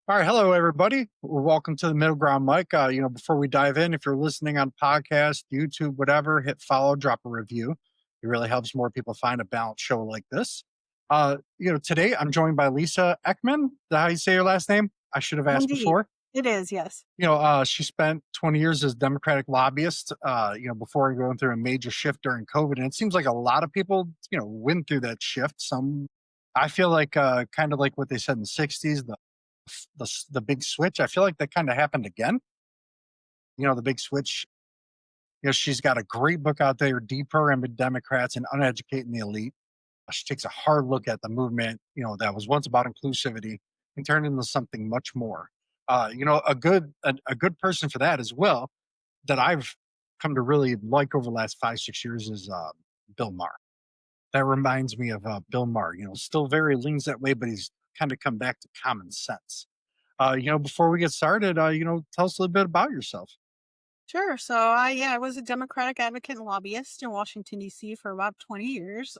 All right, hello everybody. Welcome to the MiddleGround Mic. Before we dive in, if you're listening on podcast, YouTube, whatever, hit follow, drop a review. It really helps more people find a balanced show like this. Today I'm joined by Lisa Ekman. Is that how you say your last name? I should have asked Indeed. before. It is, yes. She spent 20 years as Democratic lobbyist. Before going through a major shift during COVID, and it seems like a lot of people, went through that shift. Some, I feel like, kind of like what they said in the '60s, the big switch. I feel like that kind of happened again. The big switch. She's got a great book out there, Deprogramming Democrats and Uneducating the Elite. She takes a hard look at the movement, that was once about inclusivity and turned into something much more. A good person for that as well that I've come to really like over the last 5-6 years is Bill Maher. That reminds me of Bill Maher. Still very leans that way, but he's kind of come back to common sense. Before we get started, tell us a little bit about yourself. Sure. So I was a Democratic advocate and lobbyist in Washington, D.C. for about 20 years.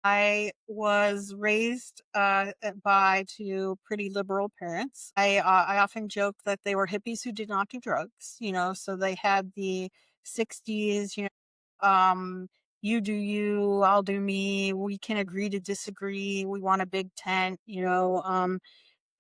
I was raised by two pretty liberal parents. I often joke that they were hippies who did not do drugs, so they had the 60s, you do you, I'll do me, we can agree to disagree, we want a big tent,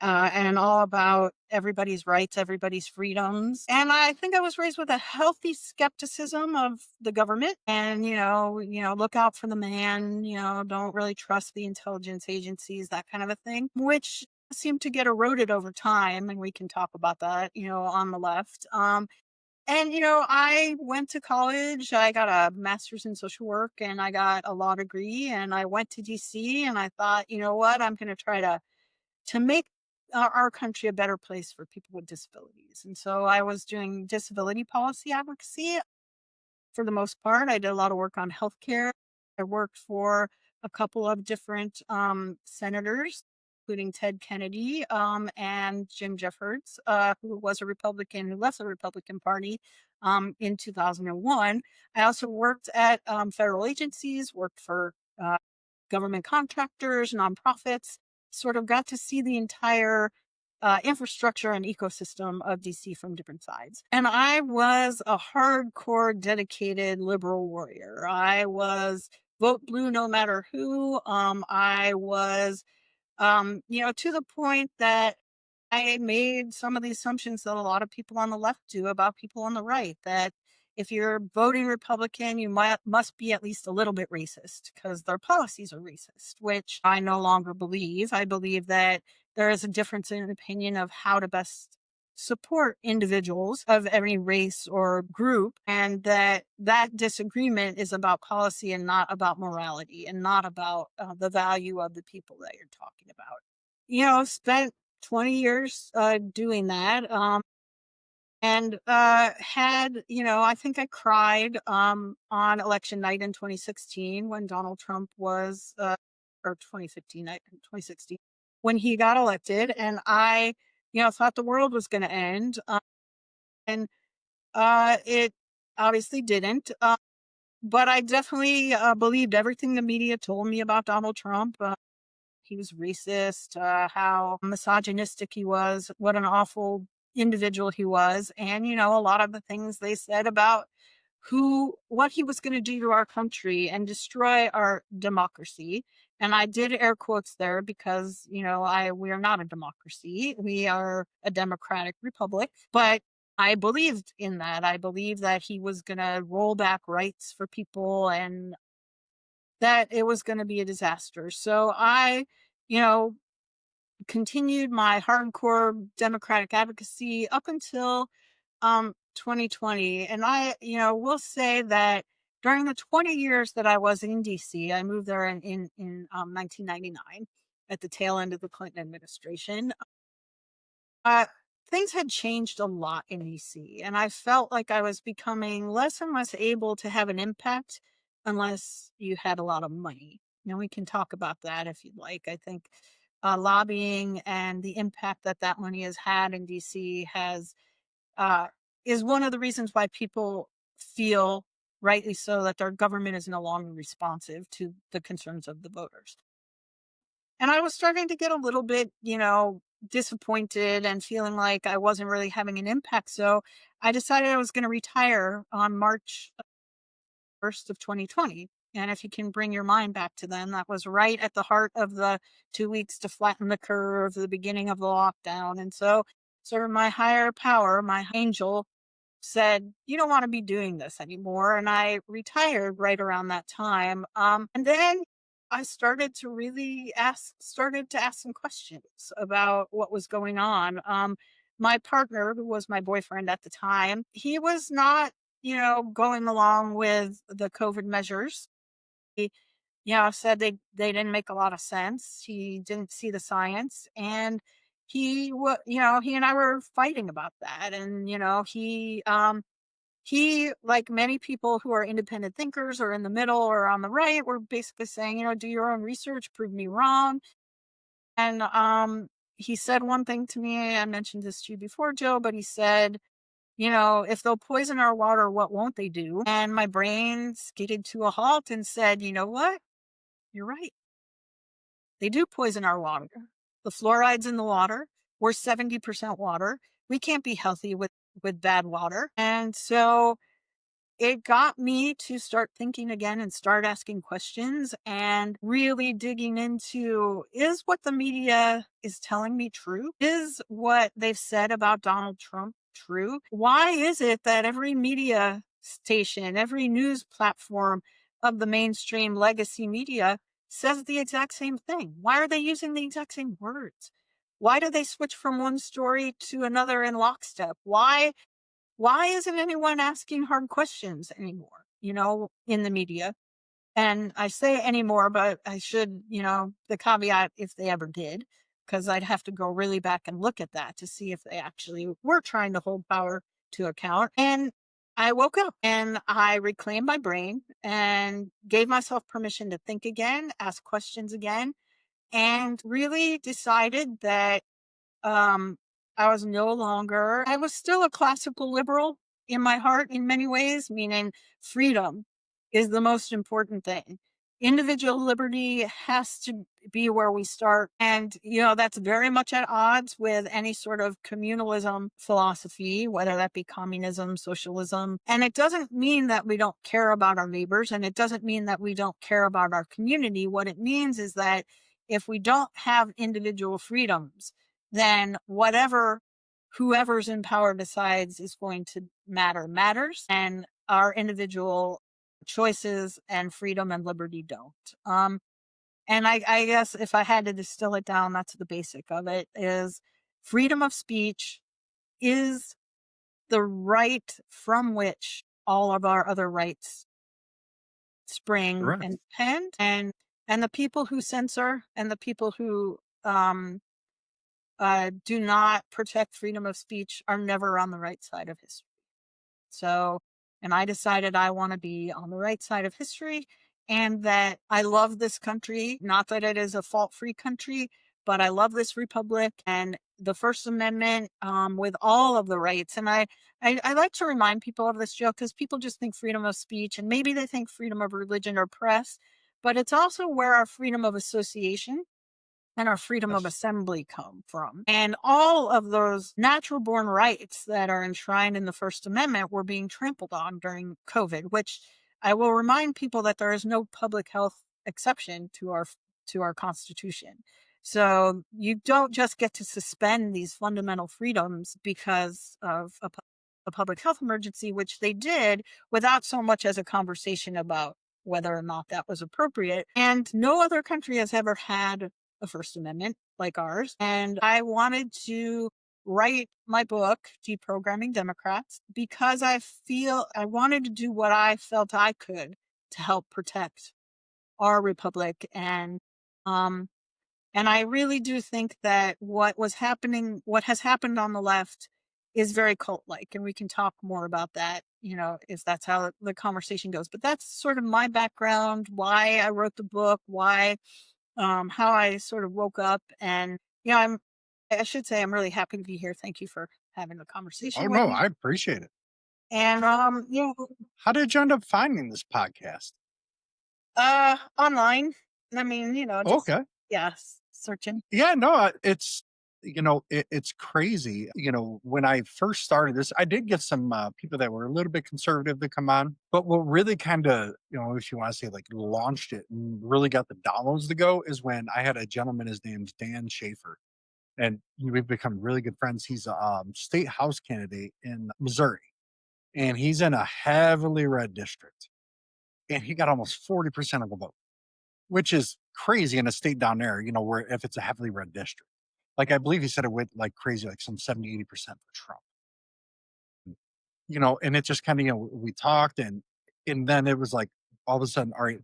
and all about everybody's rights, everybody's freedoms. And I think I was raised with a healthy skepticism of the government and, look out for the man, don't really trust the intelligence agencies, that kind of a thing, which seemed to get eroded over time. And we can talk about that, on the left. I went to college. I got a master's in social work and I got a law degree and I went to DC and I thought, you know what, I'm going to try to make our country a better place for people with disabilities. And so I was doing disability policy advocacy for the most part. I did a lot of work on healthcare. I worked for a couple of different senators, including Ted Kennedy and Jim Jeffords, who was a Republican who left the Republican Party in 2001. I also worked at federal agencies, worked for government contractors, nonprofits, sort of got to see the entire infrastructure and ecosystem of DC from different sides. And I was a hardcore, dedicated liberal warrior. I was vote blue no matter who. I was, to the point that I made some of the assumptions that a lot of people on the left do about people on the right, that if you're voting Republican, you must be at least a little bit racist because their policies are racist, which I no longer believe. I believe that there is a difference in opinion of how to best support individuals of any race or group, and that disagreement is about policy and not about morality and not about the value of the people that you're talking about. Spent 20 years doing that. And I think I cried on election night in 2016 when Donald Trump was, or 2015, 2016, when he got elected. And I, thought the world was going to end. And it obviously didn't. But I definitely believed everything the media told me about Donald Trump. He was racist, how misogynistic he was, what an awful individual he was. And, a lot of the things they said about what he was going to do to our country and destroy our democracy. And I did air quotes there because, we are not a democracy. We are a democratic republic. But I believed in that. I believed that he was going to roll back rights for people and that it was going to be a disaster. So I, you know, continued my hardcore Democratic advocacy up until 2020. And I, will say that during the 20 years that I was in DC, I moved there in 1999 at the tail end of the Clinton administration. Uh, Things had changed a lot in DC, and I felt like I was becoming less and less able to have an impact unless you had a lot of money. We can talk about that if you'd like. I think lobbying and the impact that that money has had in DC uh, is one of the reasons why people feel, rightly so, that their government is no longer responsive to the concerns of the voters. And I was starting to get a little bit, disappointed and feeling like I wasn't really having an impact. So I decided I was going to retire on March 1st of 2020. And if you can bring your mind back to then, that was right at the heart of the 2 weeks to flatten the curve, the beginning of the lockdown. And so, sort of my higher power, my angel, said, "You don't want to be doing this anymore." And I retired right around that time. And then I started to ask some questions about what was going on. My partner, who was my boyfriend at the time, he was not, going along with the COVID measures. He, said they didn't make a lot of sense. He didn't see the science, and he and I were fighting about that. And he, like many people who are independent thinkers or in the middle or on the right, were basically saying, do your own research, prove me wrong. And he said one thing to me. I mentioned this to you before, Joe, but he said, if they'll poison our water, what won't they do? And my brain skidded to a halt and said, you know what? You're right. They do poison our water. The fluorides in the water, we're 70% water. We can't be healthy with bad water. And so it got me to start thinking again and start asking questions and really digging into, is what the media is telling me true? Is what they've said about Donald Trump true? Why is it that every media station, every news platform of the mainstream legacy media says the exact same thing? Why are they using the exact same words? Why do they switch from one story to another in lockstep? Why isn't anyone asking hard questions anymore, in the media? And I say anymore, but I should, the caveat, if they ever did, because I'd have to go really back and look at that to see if they actually were trying to hold power to account. And I woke up and I reclaimed my brain and gave myself permission to think again, ask questions again, and really decided that um, I was still a classical liberal in my heart in many ways, meaning freedom is the most important thing. Individual liberty has to be where we start. And, that's very much at odds with any sort of communalism philosophy, whether that be communism, socialism. And it doesn't mean that we don't care about our neighbors, and it doesn't mean that we don't care about our community. What it means is that if we don't have individual freedoms, then whoever's in power decides is going to matters, and our individual choices and freedom and liberty don't. And I guess if I had to distill it down, that's the basic of it: is freedom of speech is the right from which all of our other rights spring Correct. and depend. And the people who censor and the people who do not protect freedom of speech are never on the right side of history. So, and I decided I want to be on the right side of history, and that I love this country. Not that it is a fault free country, but I love this republic and the First Amendment, with all of the rights. And I like to remind people of this, joke, because people just think freedom of speech and maybe they think freedom of religion or press, but it's also where our freedom of association and our freedom of Yes. assembly come from. And all of those natural born rights that are enshrined in the First Amendment were being trampled on during COVID, which I will remind people that there is no public health exception to our Constitution. So you don't just get to suspend these fundamental freedoms because of a public health emergency, which they did without so much as a conversation about whether or not that was appropriate. And no other country has ever had a First Amendment like ours. And I wanted to write my book, Deprogramming Democrats, because I wanted to do what I felt I could to help protect our republic. Um, and I really do think that what has happened on the left is very cult like. And we can talk more about that, if that's how the conversation goes. But that's sort of my background, why I wrote the book, how I sort of woke up. And I should say I'm really happy to be here. Thank you for having the Oh conversation with no, me. I appreciate it. And How did you end up finding this podcast? online. I mean, just Okay. yeah, searching. Yeah, no, it's It's crazy. When I first started this, I did get some people that were a little bit conservative to come on. But what really kind of, if you want to say like launched it and really got the downloads to go is when I had a gentleman, his name's Dan Schaefer. And we've become really good friends. He's a state house candidate in Missouri, and he's in a heavily red district. And he got almost 40% of the vote, which is crazy in a state down there, where if it's a heavily red district. Like I believe he said it went like crazy, like some 70, 80% for Trump. And it just kind of, we talked and then it was like all of a sudden, all right,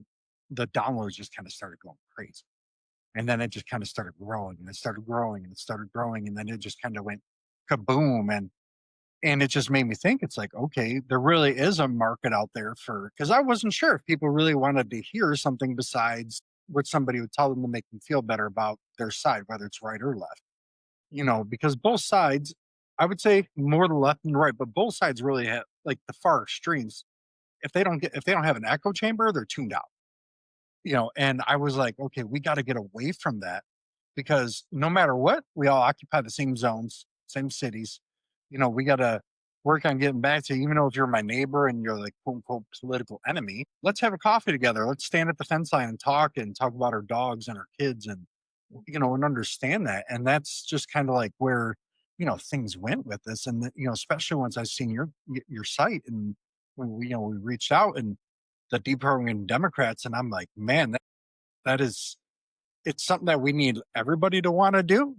the downloads just kind of started going crazy. And then it just kind of started growing and it started growing and it started growing. And then it just kind of went kaboom. And it just made me think it's like, okay, there really is a market out there for, because I wasn't sure if people really wanted to hear something besides what somebody would tell them to make them feel better about their side, whether it's right or left. Because both sides, I would say more the left than the right, but both sides really have like the far extremes. If they don't have an echo chamber, they're tuned out. And I was like, okay, we got to get away from that because no matter what, we all occupy the same zones, same cities. We got to work on getting back to, even though if you're my neighbor and you're like quote unquote political enemy, let's have a coffee together. Let's stand at the fence line and talk about our dogs and our kids and understand that. And that's just kind of like where, things went with this. And, especially once I seen your site and when we reached out and the Deprogramming Democrats, and I'm like, man, that is it's something that we need everybody to want to do.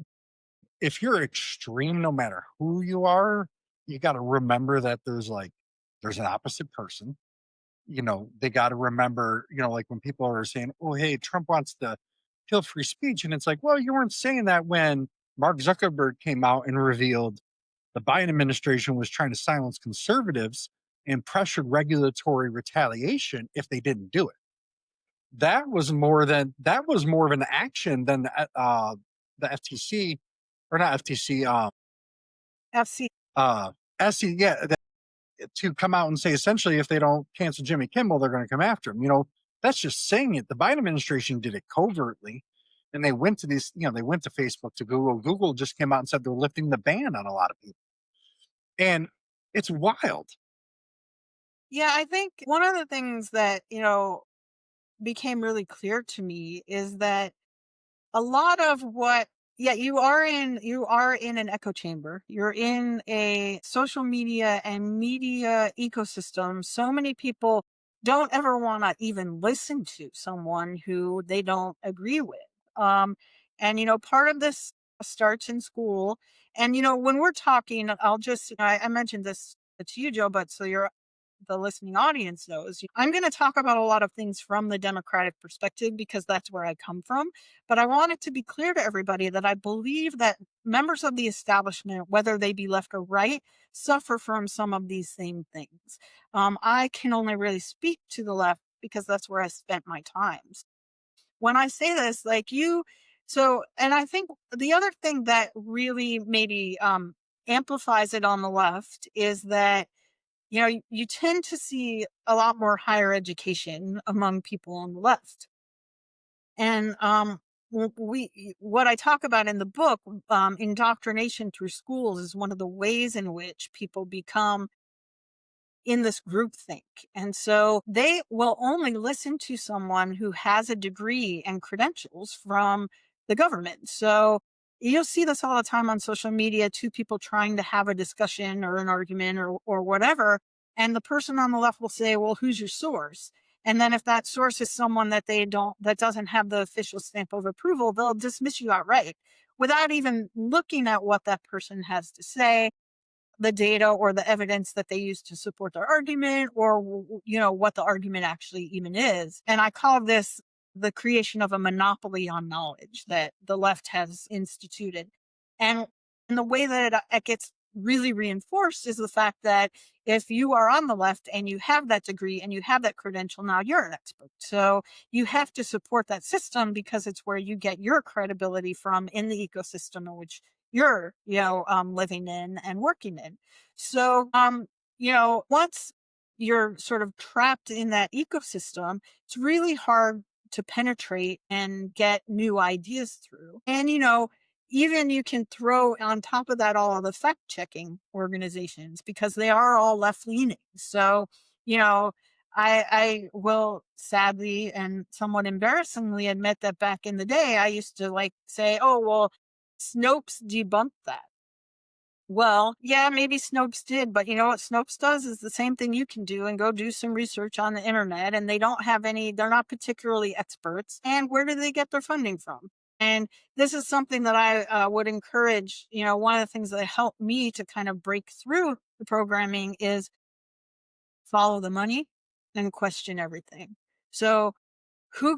If you're extreme, no matter who you are, you got to remember that there's an opposite person. They got to remember, like when people are saying, "Oh, hey, Trump wants to kill free speech," and it's like, well, you weren't saying that when Mark Zuckerberg came out and revealed the Biden administration was trying to silence conservatives and pressured regulatory retaliation if they didn't do it. That was more of an action than the FTC or not FTC, FC. SC, yeah, to come out and say essentially if they don't cancel Jimmy Kimmel, they're going to come after him. That's just saying it. The Biden administration did it covertly, and they went to they went to Facebook, to Google. Google just came out and said they're lifting the ban on a lot of people, and it's wild. Yeah, I think one of the things that, became really clear to me is that a lot of what yeah, you are in an echo chamber. You're in a social media and media ecosystem. So many people don't ever want to even listen to someone who they don't agree with. Um, and part of this starts in school. And when we're talking, I mentioned this to you, Joe, but so the listening audience knows, I'm going to talk about a lot of things from the Democratic perspective because that's where I come from. But I want it to be clear to everybody that I believe that members of the establishment, whether they be left or right, suffer from some of these same things. I can only really speak to the left because that's where I spent my times. When I say this, and I think the other thing that really maybe amplifies it on the left is that you tend to see a lot more higher education among people on the left. And what I talk about in the book, indoctrination through schools, is one of the ways in which people become in this group think. And so they will only listen to someone who has a degree and credentials from the government. So you'll see this all the time on social media, two people trying to have a discussion or an argument or whatever. And the person on the left will say, well, who's your source? And then if that source is someone that doesn't have the official stamp of approval, they'll dismiss you outright without even looking at what that person has to say, the data or the evidence that they use to support their argument, or what the argument actually even is. And I call this the creation of a monopoly on knowledge that the left has instituted. And the way that it gets really reinforced is the fact that if you are on the left and you have that degree and you have that credential, now you're an expert. So you have to support that system because it's where you get your credibility from in the ecosystem in which you're, living in and working in. So, once you're sort of trapped in that ecosystem, it's really hard to penetrate and get new ideas through. And, even you can throw on top of that all of the fact checking organizations because they are all left leaning. So, you know, I will sadly and somewhat embarrassingly admit that back in the day, I used to like say, oh, well, Snopes debunked that. Well, yeah, maybe Snopes did, but you know what Snopes does is the same thing you can do and go do some research on the internet. And they don't have any, they're not particularly experts. And where do they get their funding from? And this is something that I would encourage. You know, one of the things that helped me to kind of break through the programming is follow the money and question everything. So who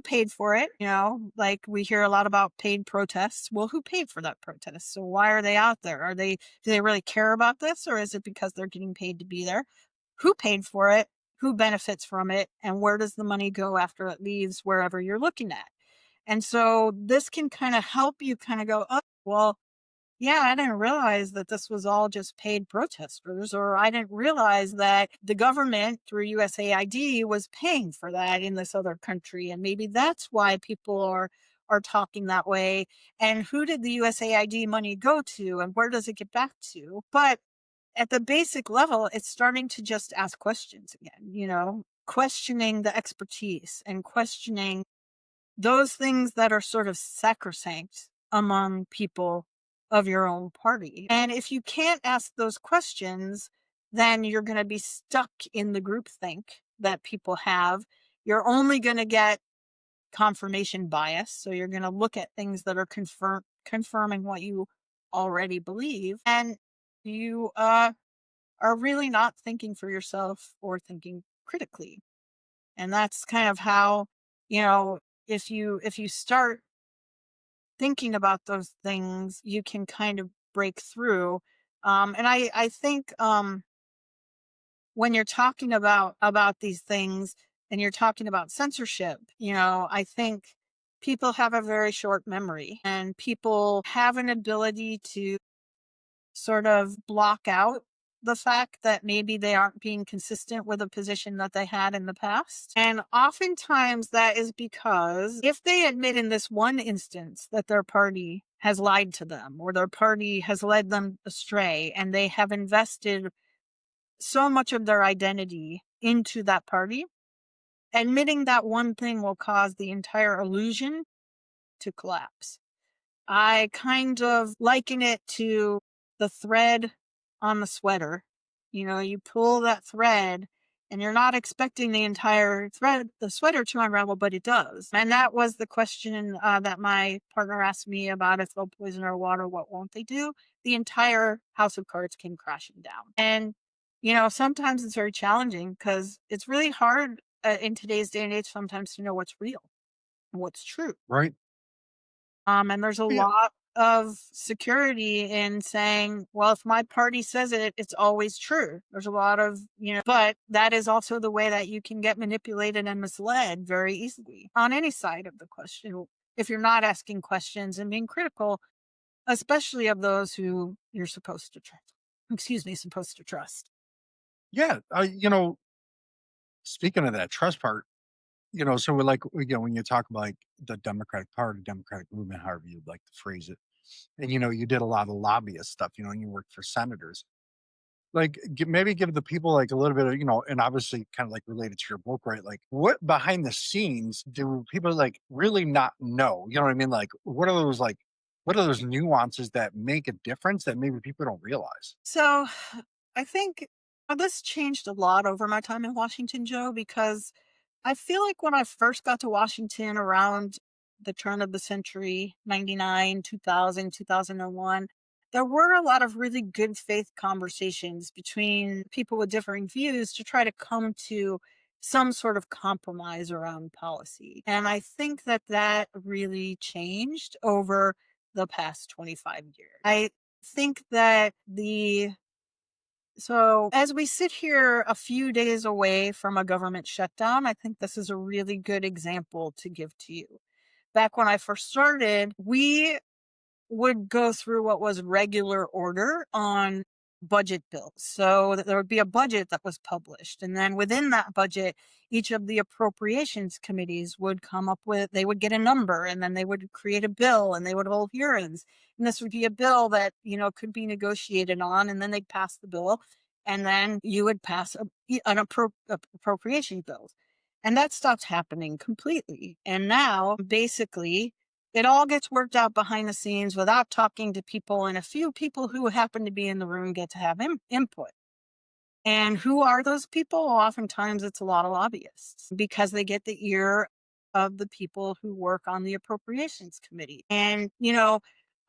paid for it? You know, like we hear a lot about paid protests. Well, who paid for that protest? So why are they out there? Do they really care about this, or is it because they're getting paid to be there? Who paid for it? Who benefits from it? And where does the money go after it leaves wherever you're looking at? And so this can kind of help you kind of go, oh, well, yeah, I didn't realize that this was all just paid protesters, or I didn't realize that the government through USAID was paying for that in this other country. And maybe that's why people are talking that way. And who did the USAID money go to and where does it get back to? But at the basic level, it's starting to just ask questions again, you know, questioning the expertise and questioning those things that are sort of sacrosanct among people of your own party. And if you can't ask those questions, then you're going to be stuck in the groupthink that people have. You're only going to get confirmation bias. So you're going to look at things that are confirming what you already believe. And you are really not thinking for yourself or thinking critically. And that's kind of how, you know, if you start thinking about those things, you can kind of break through. And I think when you're talking about these things and you're talking about censorship, you know, I think people have a very short memory and people have an ability to sort of block out the fact that maybe they aren't being consistent with a position that they had in the past. And oftentimes that is because if they admit in this one instance that their party has lied to them or their party has led them astray and they have invested so much of their identity into that party, admitting that one thing will cause the entire illusion to collapse. I kind of liken it to the thread on the sweater. You know, you pull that thread and you're not expecting the entire thread, the sweater to unravel, but it does. And that was the question that my partner asked me about if they'll poison our water, what won't they do? The entire house of cards came crashing down. And, you know, sometimes it's very challenging because it's really hard in today's day and age sometimes to know what's real and what's true. Right. And there's a Yeah. lot of security in saying, well, if my party says it, it's always true. There's a lot of, you know, but that is also the way that you can get manipulated and misled very easily on any side of the question. If you're not asking questions and being critical, especially of those who you're supposed to trust. Excuse me, supposed to trust. Yeah. Speaking of that trust part, so we're like, when you talk about like the Democratic Party, Democratic movement, however you'd like to phrase it, and you did a lot of lobbyist stuff, and you worked for senators. Like, maybe give the people like a little bit of, and obviously kind of like related to your book, right? Like, what behind the scenes do people like really not know? You know what I mean? Like, what are those nuances that make a difference that maybe people don't realize? So I think this changed a lot over my time in Washington, Joe, because I feel like when I first got to Washington around the turn of the century, 99, 2000, 2001, there were a lot of really good faith conversations between people with differing views to try to come to some sort of compromise around policy. And I think that that really changed over the past 25 years. I think that as we sit here a few days away from a government shutdown, I think this is a really good example to give to you. Back when I first started, we would go through what was regular order on budget bills. So that there would be a budget that was published. And then within that budget, each of the appropriations committees would come up with, they would get a number, and then they would create a bill and they would hold hearings. And this would be a bill that, could be negotiated on, and then they'd pass the bill. And then you would pass appropriation bills. And that stopped happening completely. And now basically it all gets worked out behind the scenes without talking to people, and a few people who happen to be in the room get to have input. And who are those people? Well, oftentimes it's a lot of lobbyists, because they get the ear of the people who work on the appropriations committee. And,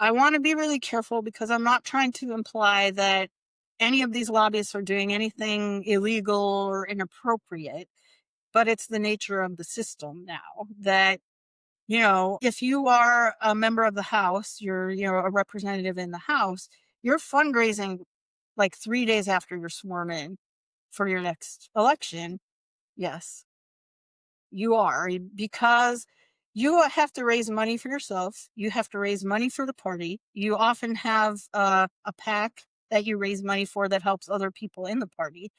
I want to be really careful, because I'm not trying to imply that any of these lobbyists are doing anything illegal or inappropriate, but it's the nature of the system now that, if you are a member of the House, you're, a representative in the House, you're fundraising like 3 days after you're sworn in for your next election. Yes, you are, because you have to raise money for yourself. You have to raise money for the party. You often have a PAC that you raise money for that helps other people in the party.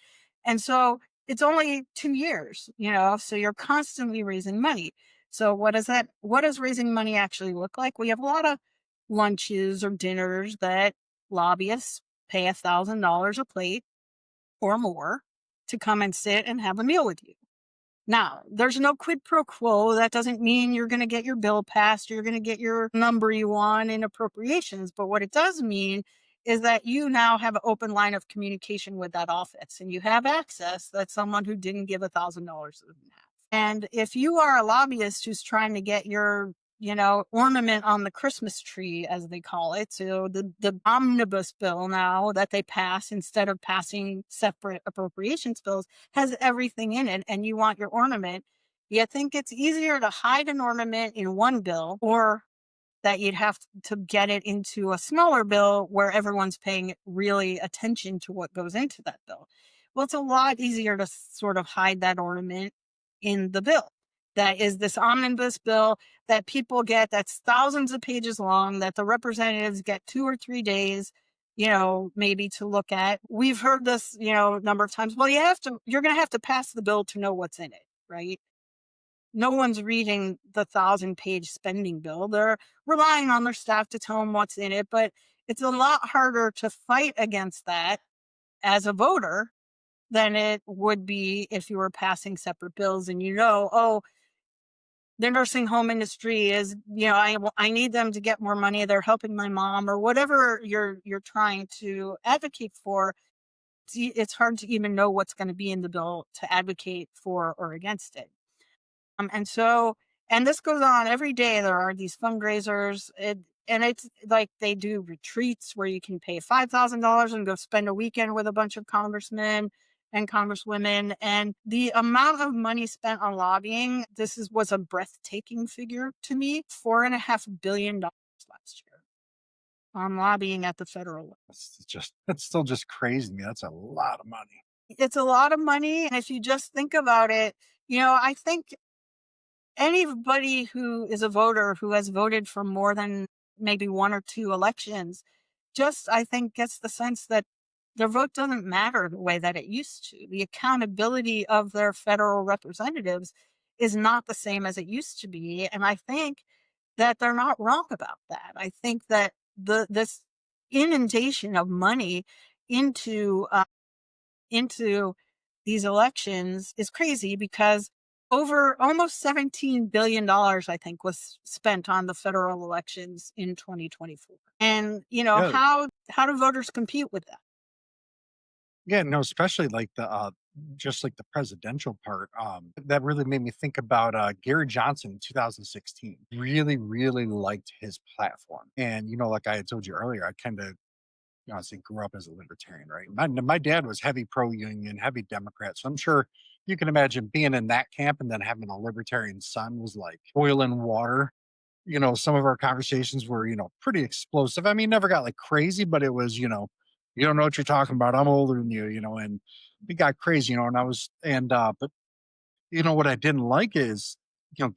And so it's only 2 years, so you're constantly raising money. So what does raising money actually look like? We have a lot of lunches or dinners that lobbyists pay $1,000 a plate or more to come and sit and have a meal with you. Now, there's no quid pro quo. That doesn't mean you're going to get your bill passed, you're going to get your number you want in appropriations. But what it does mean is that you now have an open line of communication with that office, and you have access that someone who didn't give $1,000 doesn't have. And if you are a lobbyist who's trying to get your, ornament on the Christmas tree, as they call it, so the omnibus bill now that they pass instead of passing separate appropriations bills has everything in it, and you want your ornament, you think it's easier to hide an ornament in one bill, or that you'd have to get it into a smaller bill where everyone's paying really attention to what goes into that bill. Well, it's a lot easier to sort of hide that ornament in the bill. That is this omnibus bill that people get, that's thousands of pages long, that the representatives get 2 or 3 days, maybe to look at. We've heard this, a number of times. Well, you're going to have to pass the bill to know what's in it, right? No one's reading the 1,000-page spending bill. They're relying on their staff to tell them what's in it, but it's a lot harder to fight against that as a voter than it would be if you were passing separate bills and oh, the nursing home industry is, I need them to get more money. They're helping my mom, or whatever you're trying to advocate for. It's hard to even know what's going to be in the bill to advocate for or against it. And this goes on every day. There are these fundraisers, and it's like they do retreats where you can pay $5,000 and go spend a weekend with a bunch of congressmen and congresswomen. And the amount of money spent on lobbying, was a breathtaking figure to me: $4.5 billion last year on lobbying at the federal level. That's still just crazy to me. That's a lot of money. It's a lot of money. And if you just think about it, I think anybody who is a voter who has voted for more than maybe 1 or 2 elections, I think, gets the sense that their vote doesn't matter the way that it used to. The accountability of their federal representatives is not the same as it used to be. And I think that they're not wrong about that. I think that this inundation of money into these elections is crazy, because over almost $17 billion, I think, was spent on the federal elections in 2024. And, Yeah. how do voters compete with that? Yeah, no, especially like just like the presidential part. That really made me think about Gary Johnson in 2016. Really, really liked his platform. And like I had told you earlier, I kind of honestly grew up as a libertarian, right? My dad was heavy pro union, heavy Democrat. So I'm sure you can imagine being in that camp and then having a libertarian son was like oil and water. Some of our conversations were, pretty explosive. I mean, never got like crazy, but it was, you don't know what you're talking about. I'm older than you, and we got crazy, and but what I didn't like is,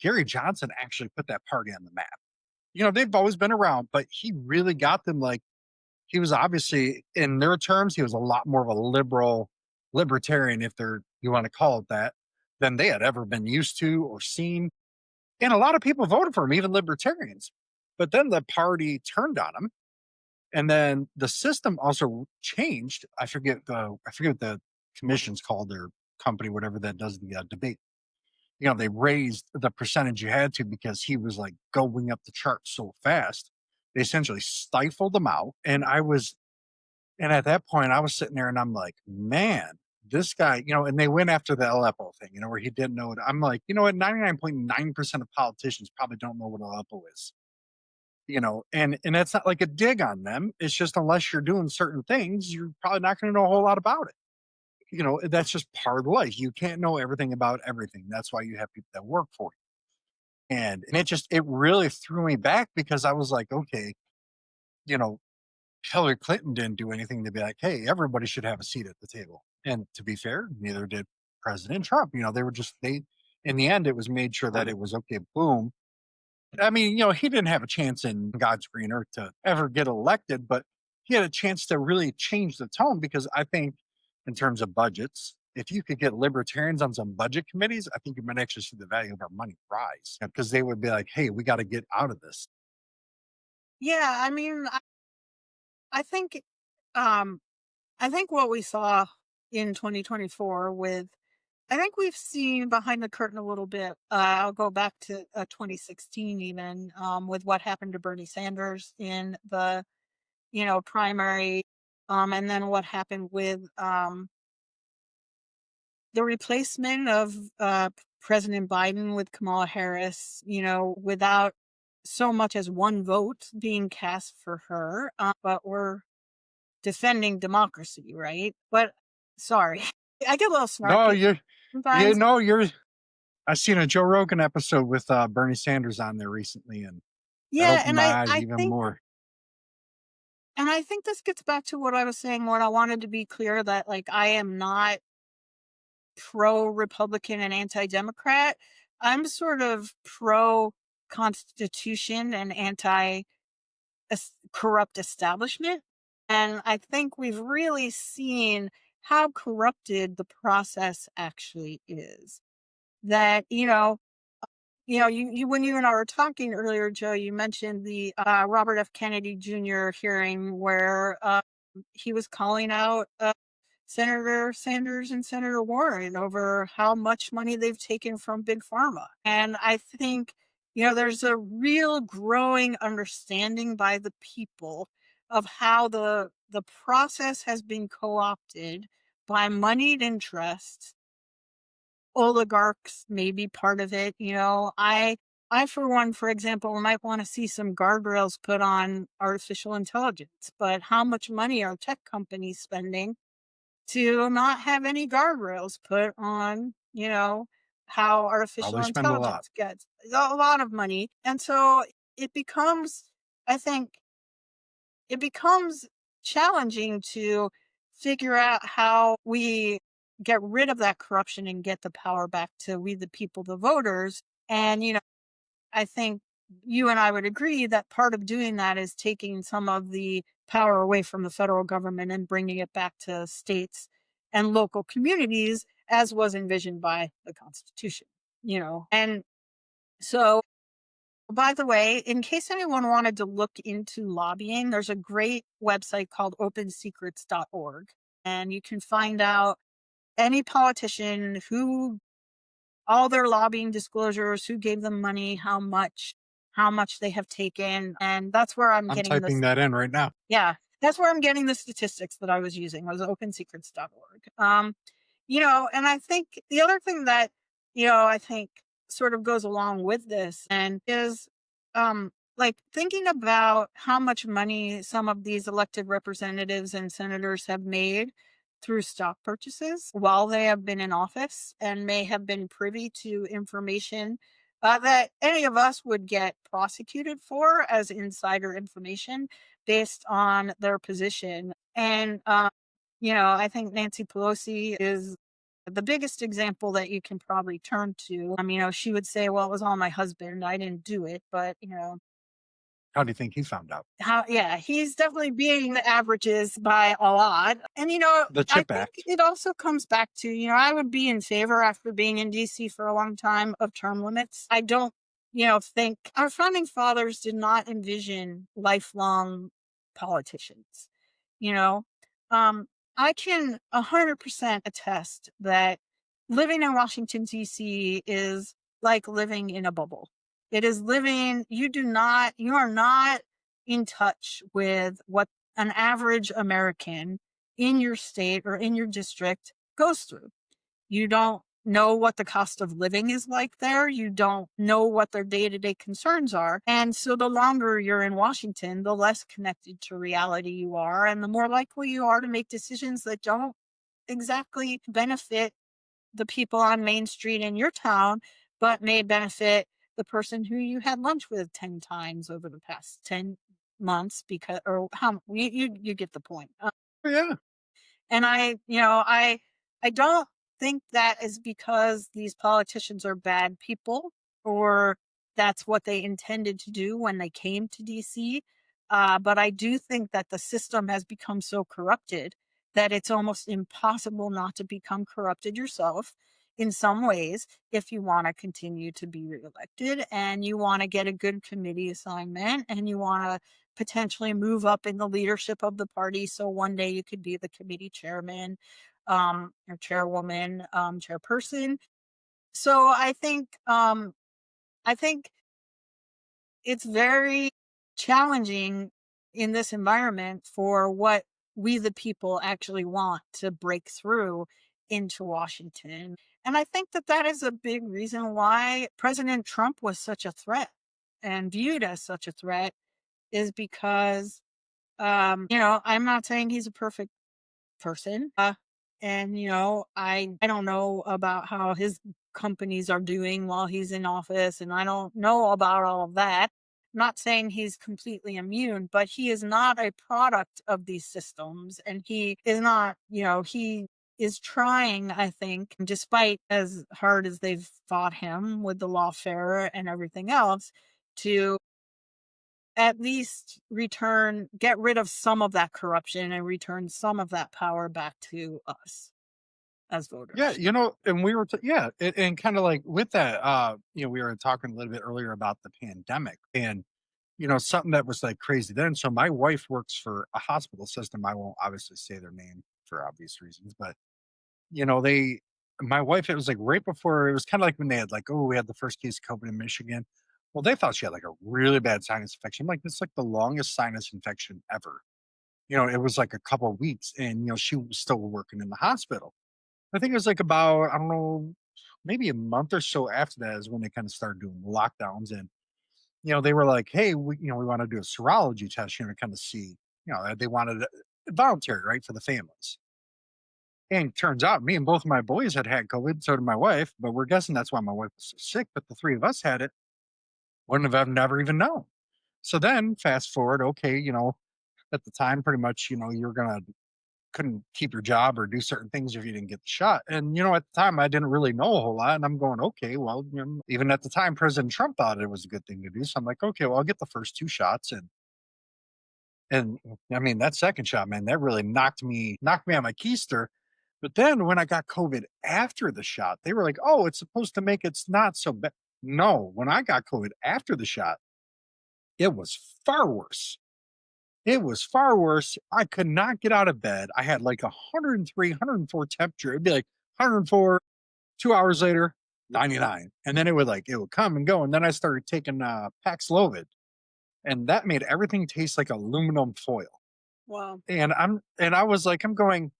Gary Johnson actually put that party on the map. They've always been around, but he really got them like, he was obviously, in their terms, he was a lot more of a libertarian, if they're you want to call it that, than they had ever been used to or seen. And a lot of people voted for him, even libertarians. But then the party turned on him, and then the system also changed. I forget what the commission's called, their company, whatever that does the debate. They raised the percentage you had to because he was like going up the charts so fast. They essentially stifled him out. And at that point, I was sitting there and I'm like, man, this guy, and they went after the Aleppo thing, where he didn't know it. I'm like, you know what? 99.9% of politicians probably don't know what Aleppo is, and that's not like a dig on them. It's just unless you're doing certain things, you're probably not going to know a whole lot about it. That's just part of life. You can't know everything about everything. That's why you have people that work for you. And it really threw me back because I was like, okay, you know, Hillary Clinton didn't do anything to be like, hey, everybody should have a seat at the table. And to be fair, neither did President Trump. In the end, it was made sure that it was okay, boom. I mean, he didn't have a chance in God's green earth to ever get elected, but he had a chance to really change the tone because I think, in terms of budgets, if you could get libertarians on some budget committees, I think you might actually see the value of our money rise because they would be like, hey, we got to get out of this. Yeah, I mean, I think, um, I think what we saw in 2024 with, I think we've seen behind the curtain a little bit. I'll go back to 2016, even with what happened to Bernie Sanders in the, primary, and then what happened with the replacement of President Biden with Kamala Harris, without so much as one vote being cast for her, but we're defending democracy, right? But sorry, I get a little No, snarky you sometimes. know, you're. I seen a Joe Rogan episode with Bernie Sanders on there recently, and that Yeah, opened and my I eyes I even think more. and I think this gets back to what I was saying when I wanted to be clear that like I am not pro Republican and anti Democrat. I'm sort of pro Constitution and anti corrupt establishment. And I think we've really seen how corrupted the process actually is. That, you when you and I were talking earlier, Joe, you mentioned the Robert F. Kennedy Jr. hearing where he was calling out Senator Sanders and Senator Warren over how much money they've taken from Big Pharma. And I think, there's a real growing understanding by the people of how the process has been co-opted by moneyed interests, oligarchs may be part of it. I for one, for example, might want to see some guardrails put on artificial intelligence, but how much money are tech companies spending to not have any guardrails put on, how artificial Probably spend a lot. intelligence gets a lot of money. And so it becomes, I think, it becomes challenging to figure out how we get rid of that corruption and get the power back to we the people, the voters. And, I think you and I would agree that part of doing that is taking some of the power away from the federal government and bringing it back to states and local communities as was envisioned by the Constitution, And so, by the way, in case anyone wanted to look into lobbying, there's a great website called opensecrets.org. And you can find out any politician who all their lobbying disclosures, who gave them money, how much they have taken, and that's where I'm I'm getting typing this. that in right now. Yeah, that's where I'm getting the statistics that I was using was opensecrets.org. And I think the other thing that, I think sort of goes along with this and is like thinking about how much money some of these elected representatives and senators have made through stock purchases while they have been in office and may have been privy to information that any of us would get prosecuted for as insider information based on their position. And, I think Nancy Pelosi is the biggest example that you can probably turn to. She would say, well, it was all my husband. I didn't do it. But, How do you think he found out? Yeah, he's definitely beating the averages by a lot. And, The I Chip think Act. it also comes back to, I would be in favor after being in DC for a long time of term limits. I don't, think our founding fathers did not envision lifelong politicians. You know, um, I can 100% attest that living in Washington, D.C. is like living in a bubble. It is living, you are not in touch with what an average American in your state or in your district goes through. You don't know what the cost of living is like there. You don't know what their day to day concerns are. And so the longer you're in Washington, the less connected to reality you are, and the more likely you are to make decisions that don't exactly benefit the people on Main Street in your town, but may benefit the person who you had lunch with 10 times over the past 10 months because, or how you get the point. Oh, yeah. And I don't think that is because these politicians are bad people or that's what they intended to do when they came to DC. But I do think that the system has become so corrupted that it's almost impossible not to become corrupted yourself in some ways if you want to continue to be reelected and you want to get a good committee assignment and you want to potentially move up in the leadership of the party. So one day you could be the committee chairman, or chairwoman, chairperson. So I think it's very challenging in this environment for what we the people actually want to break through into Washington. And I think that that is a big reason why President Trump was such a threat and viewed as such a threat is because I'm not saying he's a perfect person. And I don't know about how his companies are doing while he's in office, and I don't know about all of that. I'm not saying he's completely immune, but he is not a product of these systems, and he is not, he is trying, I think, despite as hard as they've fought him with the lawfare and everything else, to at least get rid of some of that corruption and return some of that power back to us as Yeah, voters. and we were, yeah, and kind of like with that, we were talking a little bit earlier about the pandemic, and something that was like crazy then. So my wife works for a hospital system. I won't obviously say their name for obvious reasons, but they, my wife, it was like right before, it was kind of like when they had like, oh, we had the first case of COVID in Michigan. Well, they thought she had like a really bad sinus infection. I'm like, this is like the longest sinus infection ever. It was like a couple of weeks, and she was still working in the hospital. I think it was like about, I don't know, maybe a month or so after that is when they kind of started doing lockdowns. And, they were like, hey, we want to do a serology test, to kind of see, they wanted it voluntary, right, for the families. And turns out me and both of my boys had COVID, so did my wife, but we're guessing that's why my wife was so sick. But the three of us had it, wouldn't have never even known. So then fast forward, okay, at the time, pretty much, you're going to couldn't keep your job or do certain things if you didn't get the shot. And at the time, I didn't really know a whole lot. And I'm going, okay, well, even at the time, President Trump thought it was a good thing to do. So I'm like, okay, well, I'll get the first two shots, and I mean that second shot, man, that really knocked me on my keister. But then when I got COVID after the shot, they were like, oh, it's supposed to make it's not so bad. No, when I got COVID after the shot, it was far worse. It was far worse. I could not get out of bed. I had like 103, 104 temperature. It'd be like 104, 2 hours later, 99. And then it would come and go. And then I started taking Paxlovid, and that made everything taste like aluminum foil. Wow. And I was like, I'm going,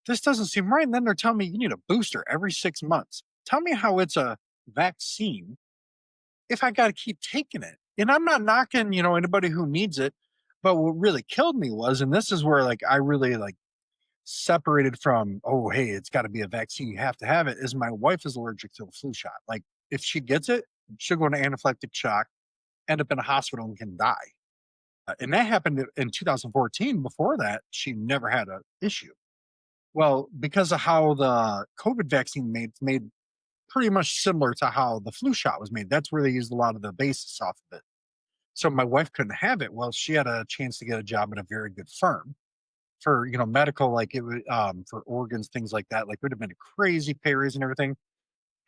this doesn't seem right. And then they're telling me you need a booster every 6 months. Tell me how it's a vaccine if I got to keep taking it. And I'm not knocking, anybody who needs it. But what really killed me was, and this is where like I really like separated from, oh, hey, it's got to be a vaccine. You have to have it. Is my wife is allergic to the flu shot. Like if she gets it, she'll go into anaphylactic shock, end up in a hospital and can die. And that happened in 2014. Before that, she never had an issue. Well, because of how the COVID vaccine made pretty much similar to how the flu shot was made. That's where they used a lot of the basis off of it. So my wife couldn't have it. Well, she had a chance to get a job at a very good firm for, medical, like it was, for organs, things like that. Like it would have been a crazy pay raise and everything.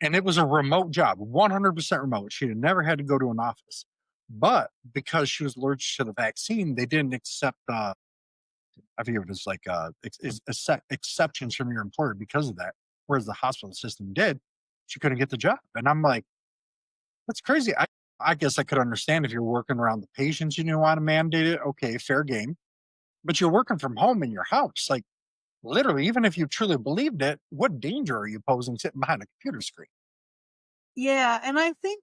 And it was a remote job, 100% remote. She had never had to go to an office. But because she was allergic to the vaccine, they didn't accept, I forget what it's like, exceptions from your employer because of that. Whereas the hospital system did, she couldn't get the job. And I'm like, that's crazy. I guess I could understand if you're working around the patients and you want to mandate it. Okay, fair game. But you're working from home in your house. Like literally, even if you truly believed it, what danger are you posing sitting behind a computer screen? Yeah, and I think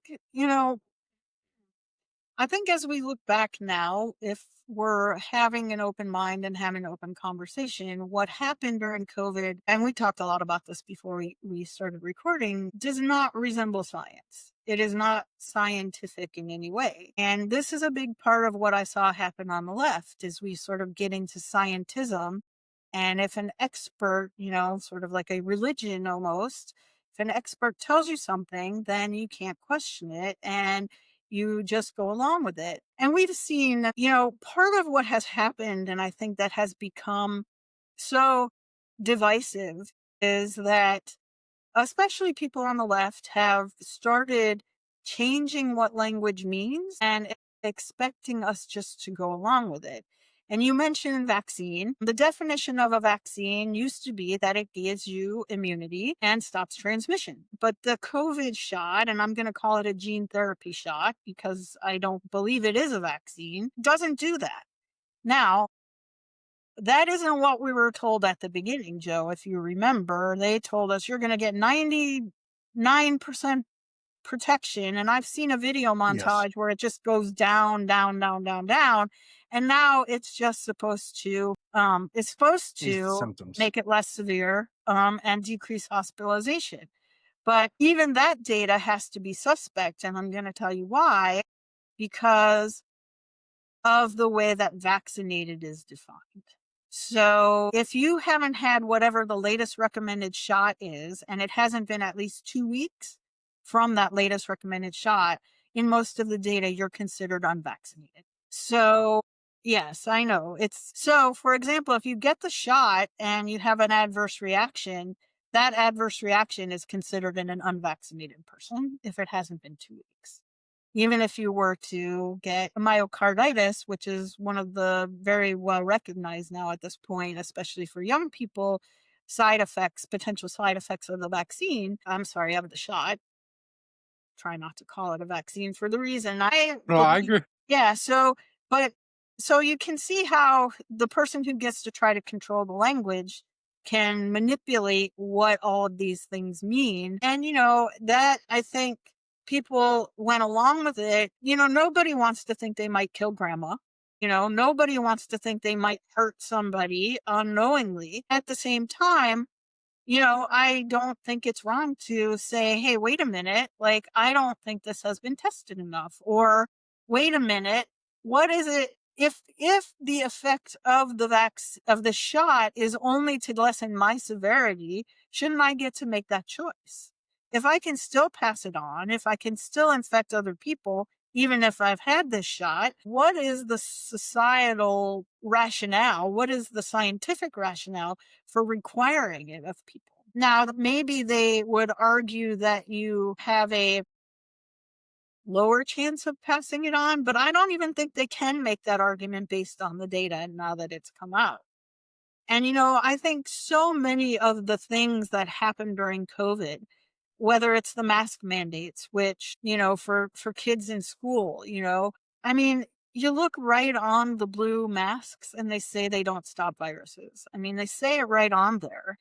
as we look back now, if we're having an open mind and having an open conversation, what happened during COVID, and we talked a lot about this before we started recording, does not resemble science. It is not scientific in any way. And this is a big part of what I saw happen on the left is we sort of get into scientism. And if an expert, sort of like a religion almost, if an expert tells you something, then you can't question it. And you just go along with it. And we've seen, part of what has happened, and I think that has become so divisive, is that especially people on the left have started changing what language means and expecting us just to go along with it. And you mentioned vaccine. The definition of a vaccine used to be that it gives you immunity and stops transmission. But the COVID shot, and I'm going to call it a gene therapy shot because I don't believe it is a vaccine, doesn't do that. Now, that isn't what we were told at the beginning, Joe. If you remember, they told us you're going to get 99% protection. And I've seen a video Yes, montage where it just goes down, down, down, down, down. And now it's supposed these to symptoms. make it less severe, and decrease hospitalization. But even that data has to be suspect. And I'm going to tell you why, because of the way that vaccinated is defined. So if you haven't had whatever the latest recommended shot is, and it hasn't been at least 2 weeks from that latest recommended shot, in most of the data, you're considered unvaccinated. So yes, I know. For example, if you get the shot and you have an adverse reaction, that adverse reaction is considered in an unvaccinated person if it hasn't been 2 weeks. Even if you were to get myocarditis, which is one of the very well recognized now at this point, especially for young people, potential side effects of the vaccine. I'm sorry, of the shot. Try not to call it a vaccine for the reason I No, I believe. agree. Yeah. But so you can see how the person who gets to try to control the language can manipulate what all of these things mean. And, that I think people went along with it. Nobody wants to think they might kill grandma. Nobody wants to think they might hurt somebody unknowingly. At the same time, I don't think it's wrong to say, hey, wait a minute, like, I don't think this has been tested enough. Or, wait a minute, what is it? If the effect of of the shot is only to lessen my severity, shouldn't I get to make that choice? If I can still pass it on, if I can still infect other people, even if I've had this shot, what is the societal rationale? What is the scientific rationale for requiring it of people? Now, maybe they would argue that you have a lower chance of passing it on, but I don't even think they can make that argument based on the data now that it's come out. And, I think so many of the things that happened during COVID, whether it's the mask mandates, which, for kids in school, I mean, you look right on the blue masks and they say they don't stop viruses. I mean, they say it right on there.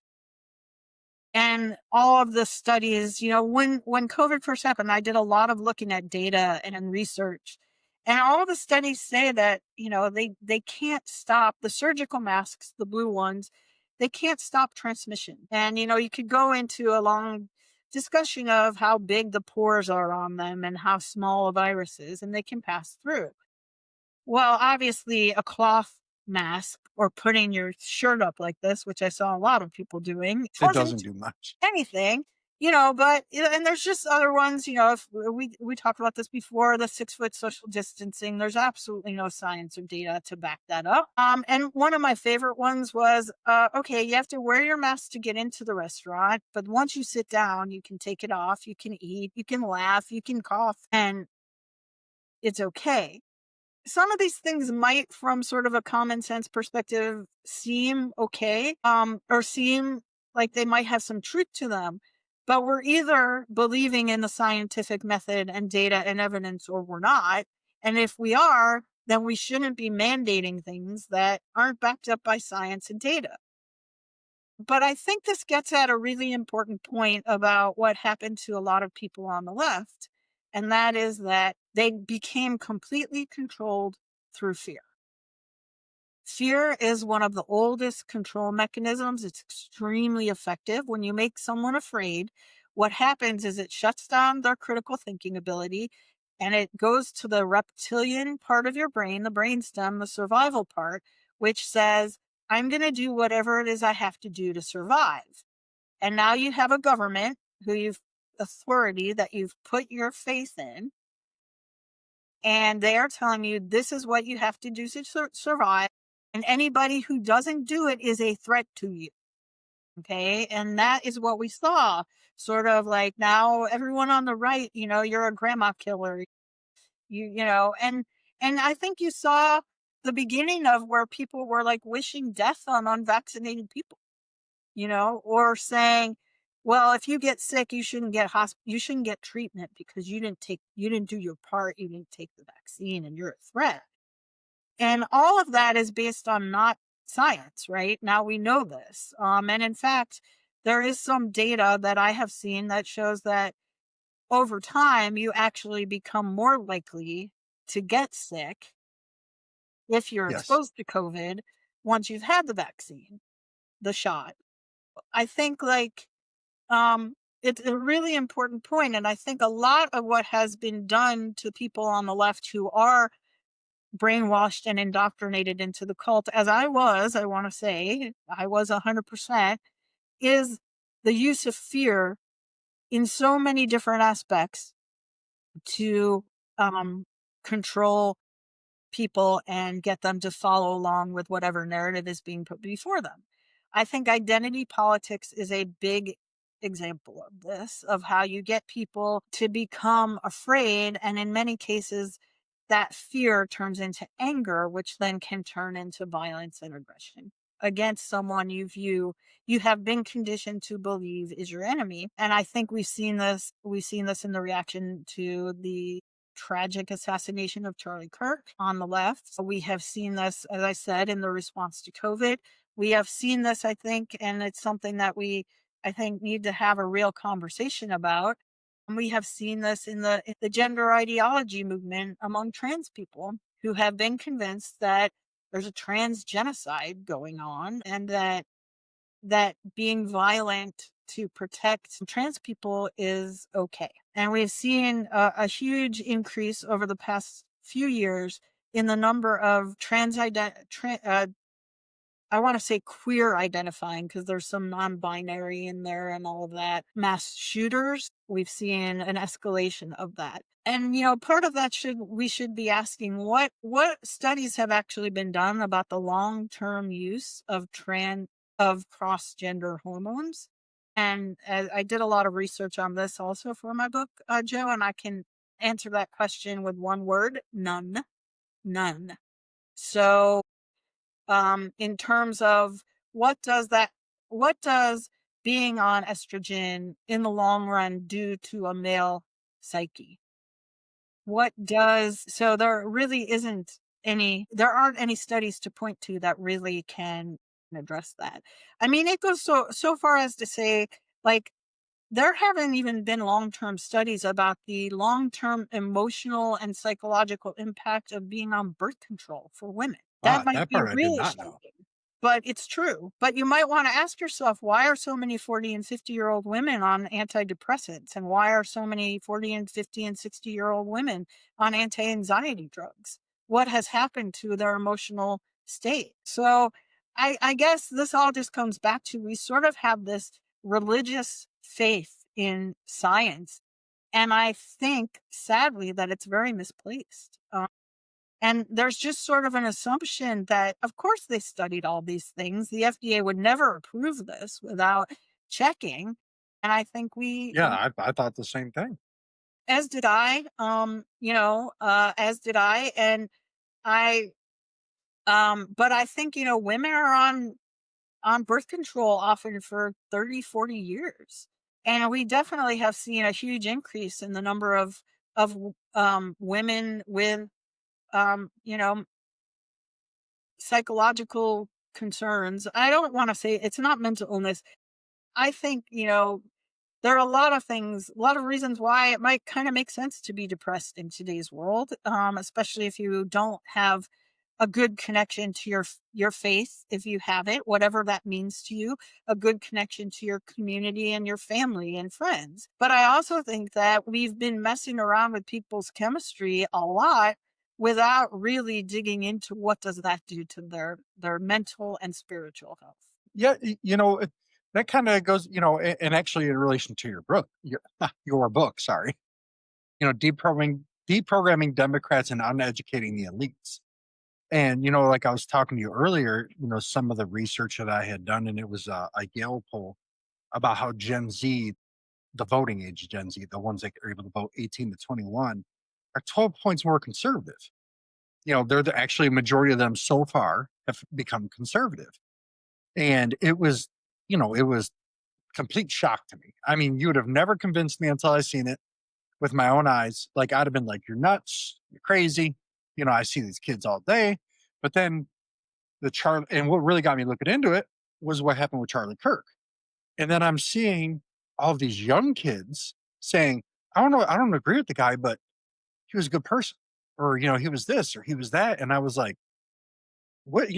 And all of the studies, when COVID first happened, I did a lot of looking at data and research. And all the studies say that, they can't stop the surgical masks, the blue ones, they can't stop transmission. And, you could go into a long discussion of how big the pores are on them and how small a virus is, and they can pass through. Well, obviously, a cloth mask or putting your shirt up like this, which I saw a lot of people doing, It doesn't wasn't do much. anything. but and there's just other ones, if we talked about this before, the 6 foot social distancing, there's absolutely no science or data to back that up. And one of my favorite ones was, okay, you have to wear your mask to get into the restaurant, but once you sit down, you can take it off, you can eat, you can laugh, you can cough, and it's okay. Some of these things might, from sort of a common sense perspective, seem okay, or seem like they might have some truth to them. But we're either believing in the scientific method and data and evidence, or we're not. And if we are, then we shouldn't be mandating things that aren't backed up by science and data. But I think this gets at a really important point about what happened to a lot of people on the left. And that is that they became completely controlled through fear. Fear is one of the oldest control mechanisms. It's extremely effective. When you make someone afraid, what happens is it shuts down their critical thinking ability, and it goes to the reptilian part of your brain, the brainstem, the survival part, which says, I'm going to do whatever it is I have to do to survive. And now you have a government authority that you've put your faith in, and they are telling you this is what you have to do to survive. And anybody who doesn't do it is a threat to you. Okay. And that is what we saw. Sort of like, now everyone on the right, you're a grandma killer. And I think you saw the beginning of where people were like wishing death on unvaccinated people, or saying, well, if you get sick, you shouldn't get treatment because you didn't do your part, you didn't take the vaccine, and you're a threat. And all of that is based on not science, right? Now we know this. And in fact, there is some data that I have seen that shows that over time, you actually become more likely to get sick if you're Yes. exposed to COVID once you've had the vaccine, the shot. I think it's a really important point. And I think a lot of what has been done to people on the left who are brainwashed and indoctrinated into the cult, as I want to say, I was 100%, is the use of fear in so many different aspects to control people and get them to follow along with whatever narrative is being put before them. I think identity politics is a big example of this, of how you get people to become afraid. And in many cases, that fear turns into anger, which then can turn into violence and aggression against someone you have been conditioned to believe is your enemy. And I think we've seen this in the reaction to the tragic assassination of Charlie Kirk on the left. We have seen this, as I said, in the response to COVID. We have seen this, I think, and it's something that I think, need to have a real conversation about. And we have seen this in the gender ideology movement among trans people who have been convinced that there's a trans genocide going on, and that being violent to protect trans people is okay. And we've seen a huge increase over the past few years in the number of I want to say queer identifying, because there's some non-binary in there and all of that, mass shooters. We've seen an escalation of that. And part of that we should be asking, what studies have actually been done about the long-term use of cross-gender hormones. And I did a lot of research on this also for my book, Joe, and I can answer that question with one word: none. None. So in terms of what does being on estrogen in the long run do to a male psyche? There aren't any studies to point to that really can address that. I mean, it goes so far as to say, like, there haven't even been long-term studies about the long-term emotional and psychological impact of being on birth control for women. That Ah, might that be part I did really not know. shocking, but it's true. But you might want to ask yourself, why are so many 40 and 50-year-old women on antidepressants? And why are so many 40 and 50 and 60-year-old women on anti-anxiety drugs? What has happened to their emotional state? So I guess this all just comes back to, we sort of have this religious faith in science. And I think, sadly, that it's very misplaced. And there's just sort of an assumption that, of course, they studied all these things. The FDA would never approve this without checking. And I think Yeah, I thought the same thing. as did I, as did I. And I, but I think, women are on birth control often for 30, 40 years. And we definitely have seen a huge increase in the number of women with, you know, psychological concerns. I don't want to say it's not mental illness. I think, there are a lot of things, a lot of reasons why it might kind of make sense to be depressed in today's world, especially if you don't have a good connection to your faith, if you have it, whatever that means to you, a good connection to your community and your family and friends. But I also think that we've been messing around with people's chemistry a lot without really digging into what does that do to their mental and spiritual health. Yeah, that kind of goes, and actually in relation to your book, sorry, deprogramming Democrats and uneducating the elites. And like I was talking to you earlier, some of the research that I had done, and it was a Yale poll about how Gen Z, the voting age Gen Z, the ones that are able to vote 18 to 21, are 12 points more conservative. They're actually a majority of them so far have become conservative. And it was complete shock to me. I mean, you would have never convinced me until I seen it with my own eyes. Like I'd have been like, "You're nuts, you're crazy." I see these kids all day. But then and what really got me looking into it was what happened with Charlie Kirk. And then I'm seeing all of these young kids saying, "I don't know, I don't agree with the guy, but he was a good person," or he was this or he was that. And I was like, what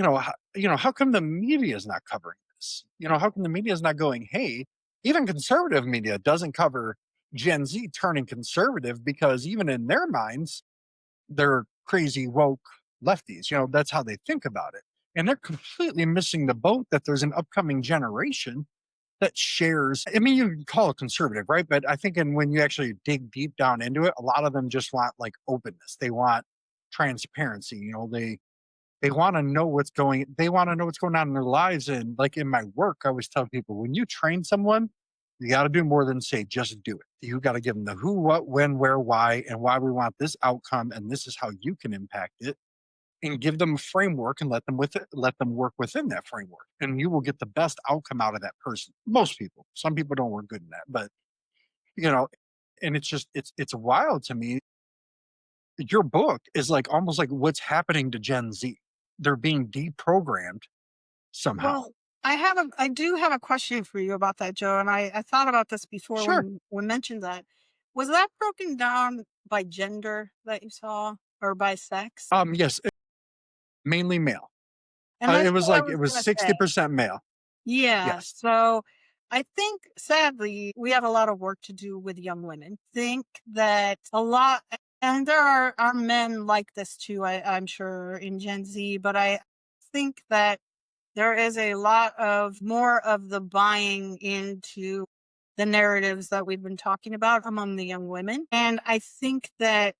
how come the media is not covering this? How come the media is not going, hey, even conservative media doesn't cover Gen Z turning conservative, because even in their minds they're crazy woke lefties. That's how they think about it, and they're completely missing the boat that there's an upcoming generation that shares. I mean, you can call it conservative, right? But I think, and when you actually dig deep down into it, a lot of them just want like openness. They want transparency. They want to know what's going on in their lives. And like in my work, I always tell people, when you train someone, you got to do more than say just do it. You got to give them the who, what, when, where, why, and why we want this outcome, and this is how you can impact it, and give them a framework and let them work within that framework, and you will get the best outcome out of that person. Most people, some people don't work good in that, but you know, and it's wild to me. Your book is like almost like what's happening to Gen Z. They're being deprogrammed somehow. Well, I do have a question for you about that, Joe. And I thought about this before Sure. when we mentioned that. Was that broken down by gender that you saw or by sex? Yes, mainly male. And that's It was what I like it was was gonna say. 60% male. Yeah. Yes. So I think sadly we have a lot of work to do with young women. Think that a lot, and there are men like this too, I'm sure in Gen Z, but I think that there is a lot of more of the buying into the narratives that we've been talking about among the young women. And I think that,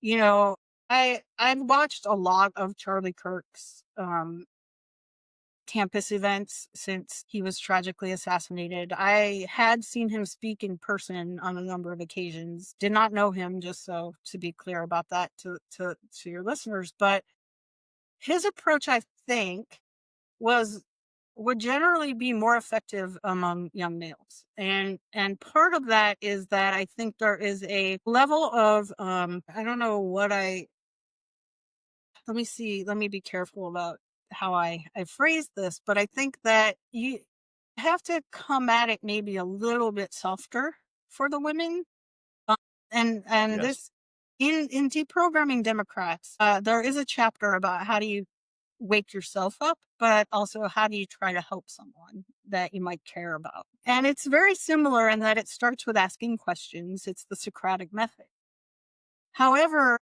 you know, I've watched a lot of Charlie Kirk's campus events since he was tragically assassinated. I had seen him speak in person on a number of occasions. Did not know him, just so to be clear about that to your listeners, but his approach, I think, was would generally be more effective among young males. And part of that is that I think there is a level of I don't know what I let me see, let me be careful about how I phrase this, but I think that you have to come at it maybe a little bit softer for the women. Um, and Yes. this in deprogramming Democrats, there is a chapter about how do you wake yourself up, but also how do you try to help someone that you might care about? And it's very similar in that it starts with asking questions. It's the Socratic method. However,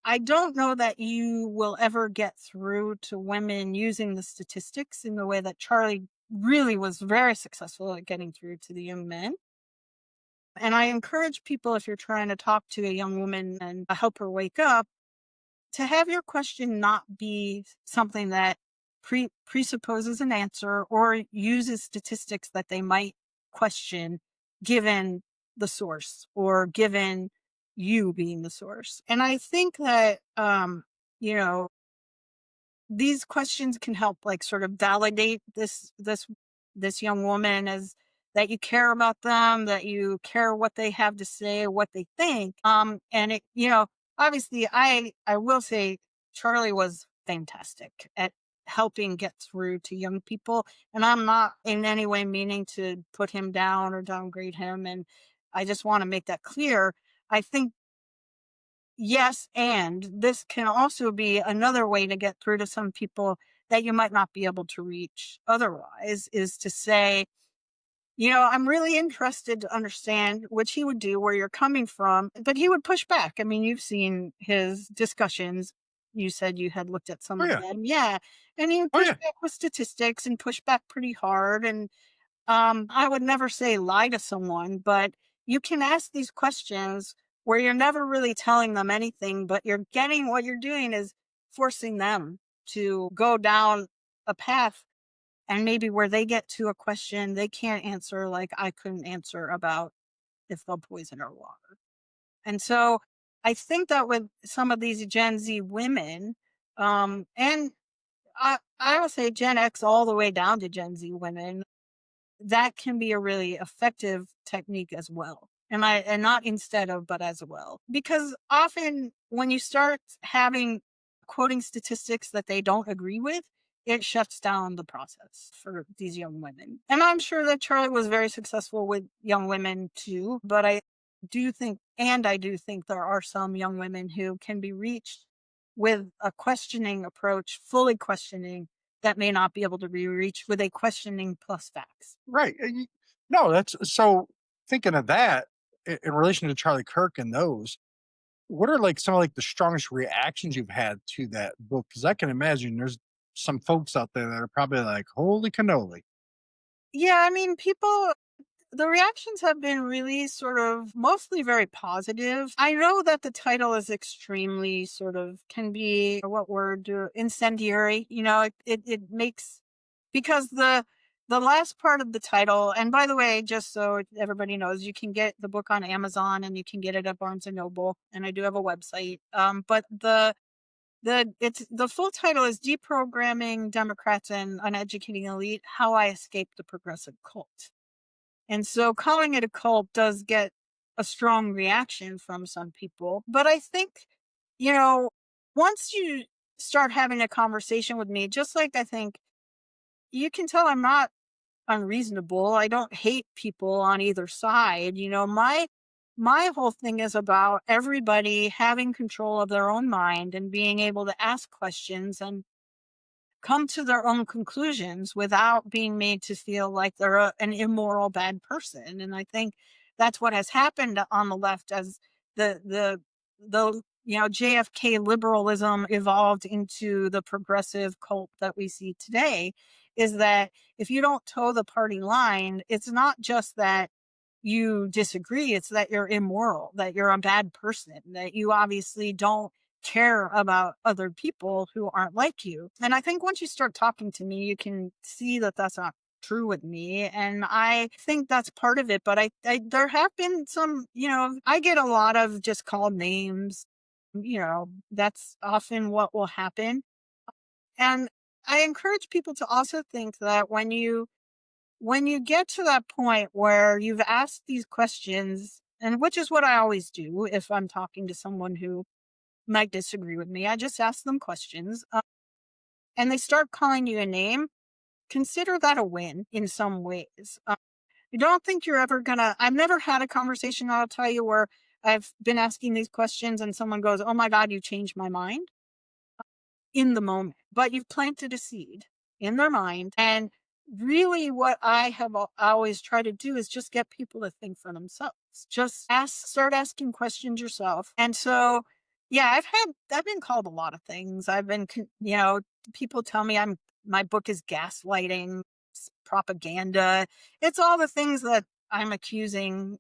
I don't know that you will ever get through to women using the statistics in the way that Charlie really was very successful at getting through to the young men. And I encourage people, if you're trying to talk to a young woman and help her wake up, to have your question not be something that presupposes an answer or uses statistics that they might question given the source or given you being the source. And I think that, you know, these questions can help like sort of validate this young woman as that you care about them, that you care what they have to say, what they think. And it, obviously I will say Charlie was fantastic at helping get through to young people. And I'm not in any way meaning to put him down or downgrade him. And I just want to make that clear. I think yes, and this can also be another way to get through to some people that you might not be able to reach otherwise, is to say, I'm really interested to understand, which he would do, where you're coming from, but he would push back. I mean, you've seen his discussions. You said you had looked at some Oh of yeah. them. Yeah. And he would Oh push yeah. back with statistics and push back pretty hard. And I would never say lie to someone, but you can ask these questions where you're never really telling them anything, but what you're doing is forcing them to go down a path, and maybe where they get to a question they can't answer, like I couldn't answer about if they'll poison our water. And so I think that with some of these Gen Z women, and I would say Gen X all the way down to Gen Z women, that can be a really effective technique as well. And not instead of, but as well. Because often when you start having quoting statistics that they don't agree with, it shuts down the process for these young women. And I'm sure that Charlie was very successful with young women too, but I do think there are some young women who can be reached with a questioning approach, fully questioning, that may not be able to be reached with a questioning plus facts. Right. No, that's so thinking of that in relation to Charlie Kirk and those, what are like some of like the strongest reactions you've had to that book? Because I can imagine there's some folks out there that are probably like, holy cannoli. Yeah, I mean, the reactions have been really sort of mostly very positive. I know that the title is extremely sort of can be what word incendiary. It makes because the last part of the title, and by the way, just so everybody knows, you can get the book on Amazon and you can get it at Barnes and Noble, and I do have a website. But the full title is Deprogramming Democrats and Uneducating Elite: How I Escaped the Progressive Cult. And so calling it a cult does get a strong reaction from some people. But I think, you know, once you start having a conversation with me, just like I think you can tell I'm not unreasonable. I don't hate people on either side. My whole thing is about everybody having control of their own mind and being able to ask questions and come to their own conclusions without being made to feel like they're an immoral bad person. And I think that's what has happened on the left as the JFK liberalism evolved into the progressive cult that we see today, is that if you don't toe the party line, it's not just that you disagree, it's that you're immoral, that you're a bad person, that you obviously don't care about other people who aren't like you. And I think once you start talking to me, you can see that that's not true with me. And I think that's part of it. But there have been some, I get a lot of just called names. That's often what will happen. And I encourage people to also think that when you get to that point where you've asked these questions, and which is what I always do if I'm talking to someone who might disagree with me, I just ask them questions, and they start calling you a name, consider that a win in some ways. You don't think you're ever gonna, I've never had a conversation, I'll tell you, where I've been asking these questions and someone goes, oh my God, you changed my mind in the moment, but you've planted a seed in their mind. And really what I have always tried to do is just get people to think for themselves. Just start asking questions yourself. And so, yeah, I've been called a lot of things. People tell me my book is gaslighting, propaganda. It's all the things that I'm accusing,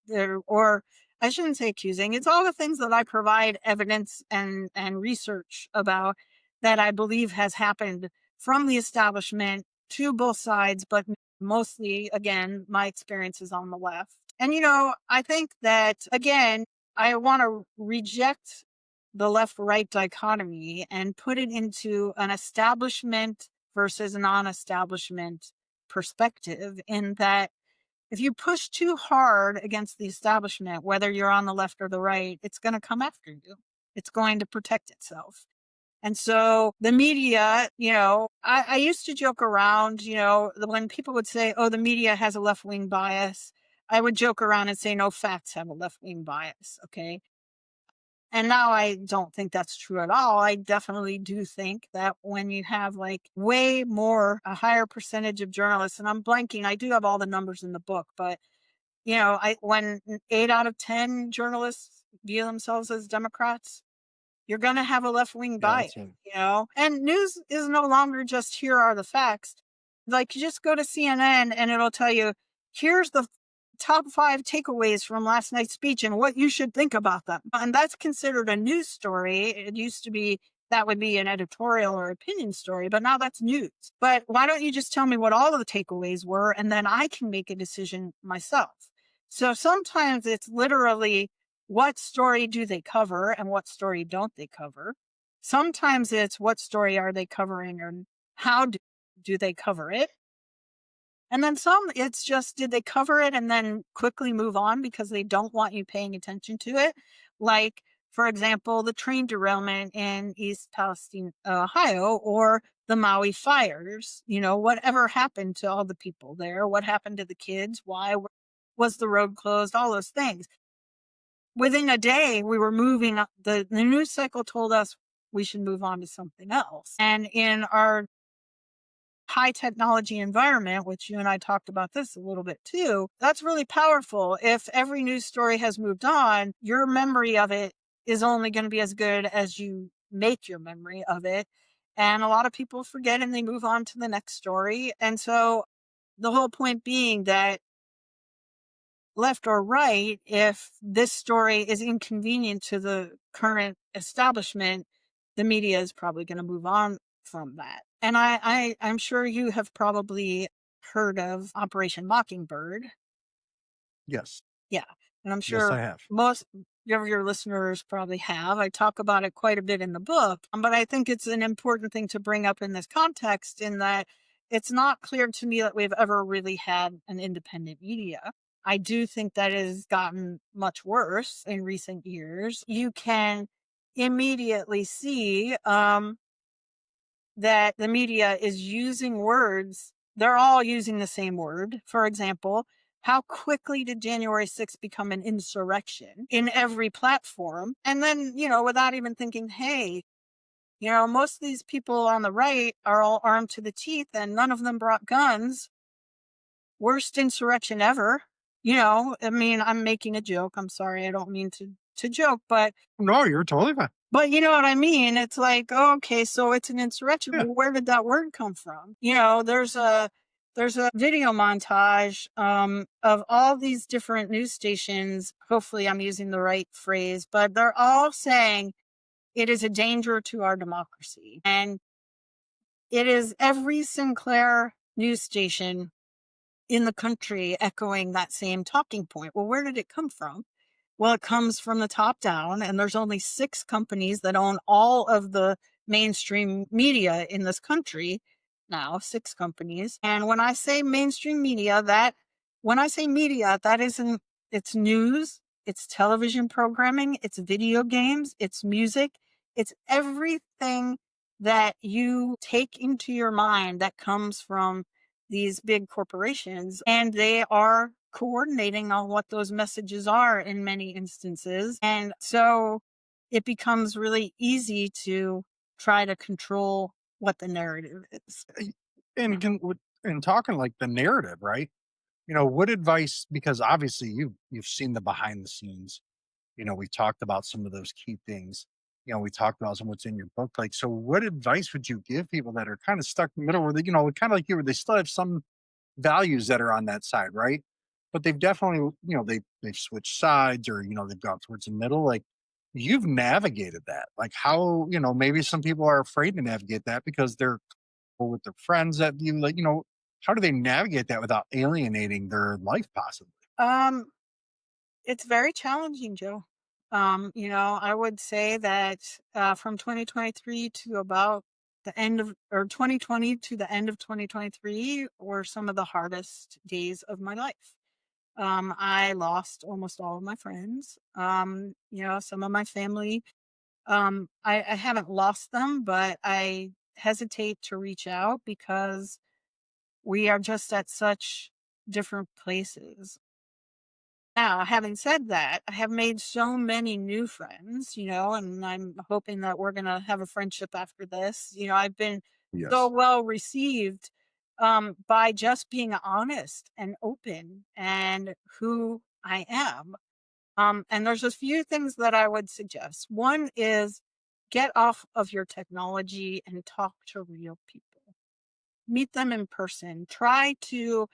or I shouldn't say accusing. It's all the things that I provide evidence and research about that I believe has happened from the establishment to both sides, but mostly, again, my experience is on the left. And, I think that, again, I want to reject the left right dichotomy and put it into an establishment versus non establishment perspective, in that if you push too hard against the establishment, whether you're on the left or the right, it's going to come after you. It's going to protect itself. And so the media, I used to joke around, when people would say, oh, the media has a left wing bias, I would joke around and say, no, facts have a left wing bias. Okay. And now I don't think that's true at all. I definitely do think that when you have like way more, a higher percentage of journalists, and I'm blanking, I do have all the numbers in the book, but when 8 out of 10 journalists view themselves as Democrats, you're going to have a left wing Yeah, bias, that's it. and news is no longer just here are the facts. Like, you just go to CNN and it'll tell you, here's the top 5 takeaways from last night's speech and what you should think about them. And that's considered a news story. It used to be that would be an editorial or opinion story, but now that's news. But why don't you just tell me what all of the takeaways were, and then I can make a decision myself? So sometimes it's literally, what story do they cover and what story don't they cover? Sometimes it's, what story are they covering and how do they cover it? And then some, it's just, did they cover it and then quickly move on because they don't want you paying attention to it? Like, for example, the train derailment in East Palestine, Ohio, or the Maui fires. Whatever happened to all the people there? What happened to the kids? Why was the road closed? All those things. Within a day, we were moving up. The news cycle told us we should move on to something else. And in our high technology environment, which you and I talked about this a little bit too, that's really powerful. If every news story has moved on, your memory of it is only going to be as good as you make your memory of it. And a lot of people forget and they move on to the next story. And so the whole point being that, left or right, if this story is inconvenient to the current establishment, the media is probably going to move on from that. And I'm sure you have probably heard of Operation Mockingbird. Yes. Yeah. And I'm Yes, I sure have. most of your listeners probably have. I talk about it quite a bit in the book, but I think it's an important thing to bring up in this context, in that it's not clear to me that we've ever really had an independent media. I do think that it has gotten much worse in recent years. You can immediately see that the media is using words. They're all using the same word. For example, how quickly did January 6th become an insurrection in every platform? And then, without even thinking, hey, most of these people on the right are all armed to the teeth and none of them brought guns. Worst insurrection ever. I mean, I'm making a joke. I'm sorry. I don't mean to joke, but No, you're totally fine. you know what I mean? It's like, oh, okay, so it's an insurrection. Yeah. Well, where did that word come from? There's a video montage of all these different news stations. Hopefully I'm using the right phrase, but they're all saying it is a danger to our democracy. And it is every Sinclair news station in the country echoing that same talking point. Well, where did it come from? Well, it comes from the top down, and there's only 6 companies that own all of the mainstream media in this country now, 6 companies. And when I say mainstream media, that isn't, it's news, it's television programming, it's video games, it's music, it's everything that you take into your mind that comes from these big corporations, and they are coordinating on what those messages are in many instances. And so it becomes really easy to try to control what the narrative is. And and talking like the narrative, right? What advice? Because obviously you've seen the behind the scenes. We talked about some of those key things. We talked about some what's in your book. Like, so what advice would you give people that are kind of stuck in the middle, where they, kind of like you, where they still have some values that are on that side, right? but they've definitely, they've switched sides, or, they've gone towards the middle. Like, you've navigated that. Like, how, maybe some people are afraid to navigate that because they're with their friends that you like, how do they navigate that without alienating their life possibly? Um, it's very challenging, Joe. I would say that from 2023 to about the end of, or 2020 to the end of 2023 were some of the hardest days of my life. I lost almost all of my friends. Some of my family. I haven't lost them, but I hesitate to reach out because we are just at such different places. Now, having said that, I have made so many new friends, and I'm hoping that we're going to have a friendship after this. I've been so Yes. well received by just being honest and open and who I am. And there's a few things that I would suggest. One is get off of your technology and talk to real people. Meet them in person. Try to,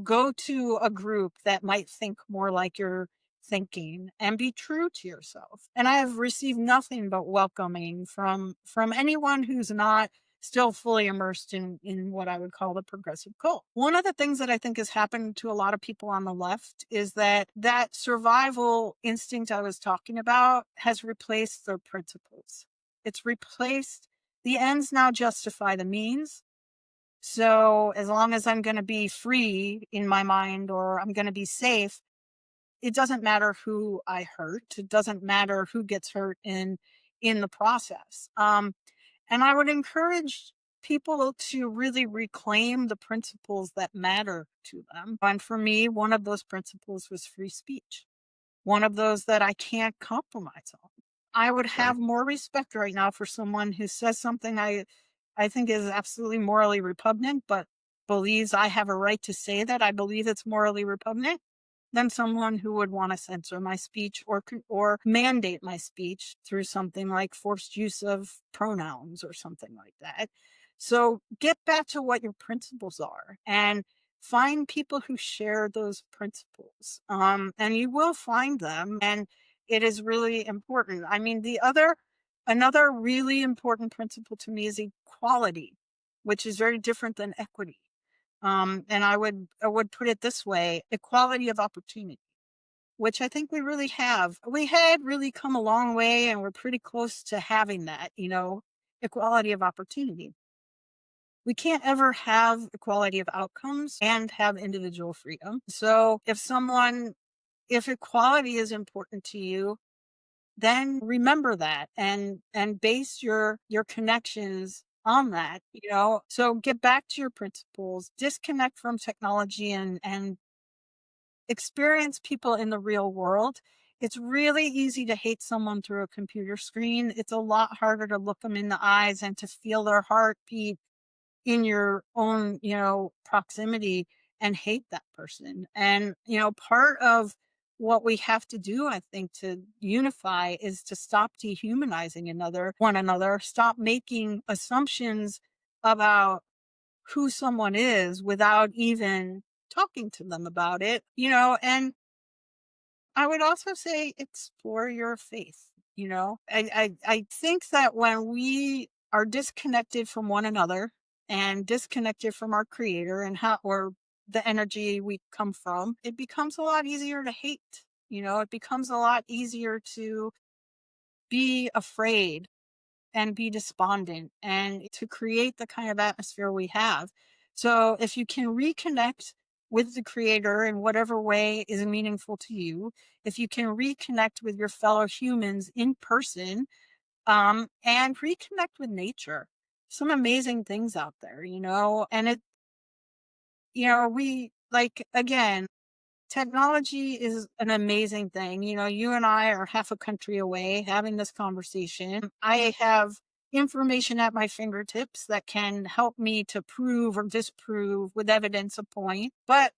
go to a group that might think more like you're thinking and be true to yourself. And I have received nothing but welcoming from anyone who's not still fully immersed in what I would call the progressive cult. One of the things that I think has happened to a lot of people on the left is that survival instinct I was talking about has replaced their principles. It's replaced the ends now justify the means. So as long as I'm going to be free in my mind, or I'm going to be safe, it doesn't matter who I hurt. It doesn't matter who gets hurt in the process. And I would encourage people to really reclaim the principles that matter to them. And for me, one of those principles was free speech. One of those that I can't compromise on. I would Right. have more respect right now for someone who says something I think is absolutely morally repugnant, but believes I have a right to say that I believe it's morally repugnant, than someone who would want to censor my speech or mandate my speech through something like forced use of pronouns or something like that. So get back to what your principles are and find people who share those principles. And you will find them, and it is really important. I mean, another really important principle to me is equality, which is very different than equity. And I would put it this way: equality of opportunity, which I think we really have. We had really come a long way, and we're pretty close to having that. Equality of opportunity. We can't ever have equality of outcomes and have individual freedom. So if equality is important to you, then remember that and base your connections on that. So get back to your principles, disconnect from technology, and experience people in the real world. It's really easy to hate someone through a computer screen. It's a lot harder to look them in the eyes and to feel their heartbeat in your own, proximity, and hate that person. And, part of what we have to do, I think, to unify is to stop dehumanizing one another, stop making assumptions about who someone is without even talking to them about it, and I would also say explore your faith. I think that when we are disconnected from one another and disconnected from our creator and how or the energy we come from, it becomes a lot easier to hate. It becomes a lot easier to be afraid and be despondent and to create the kind of atmosphere we have. So if you can reconnect with the creator in whatever way is meaningful to you, if you can reconnect with your fellow humans in person, and reconnect with nature, some amazing things out there, and we like, again, technology is an amazing thing. You and I are half a country away having this conversation. I have information at my fingertips that can help me to prove or disprove with evidence a point, but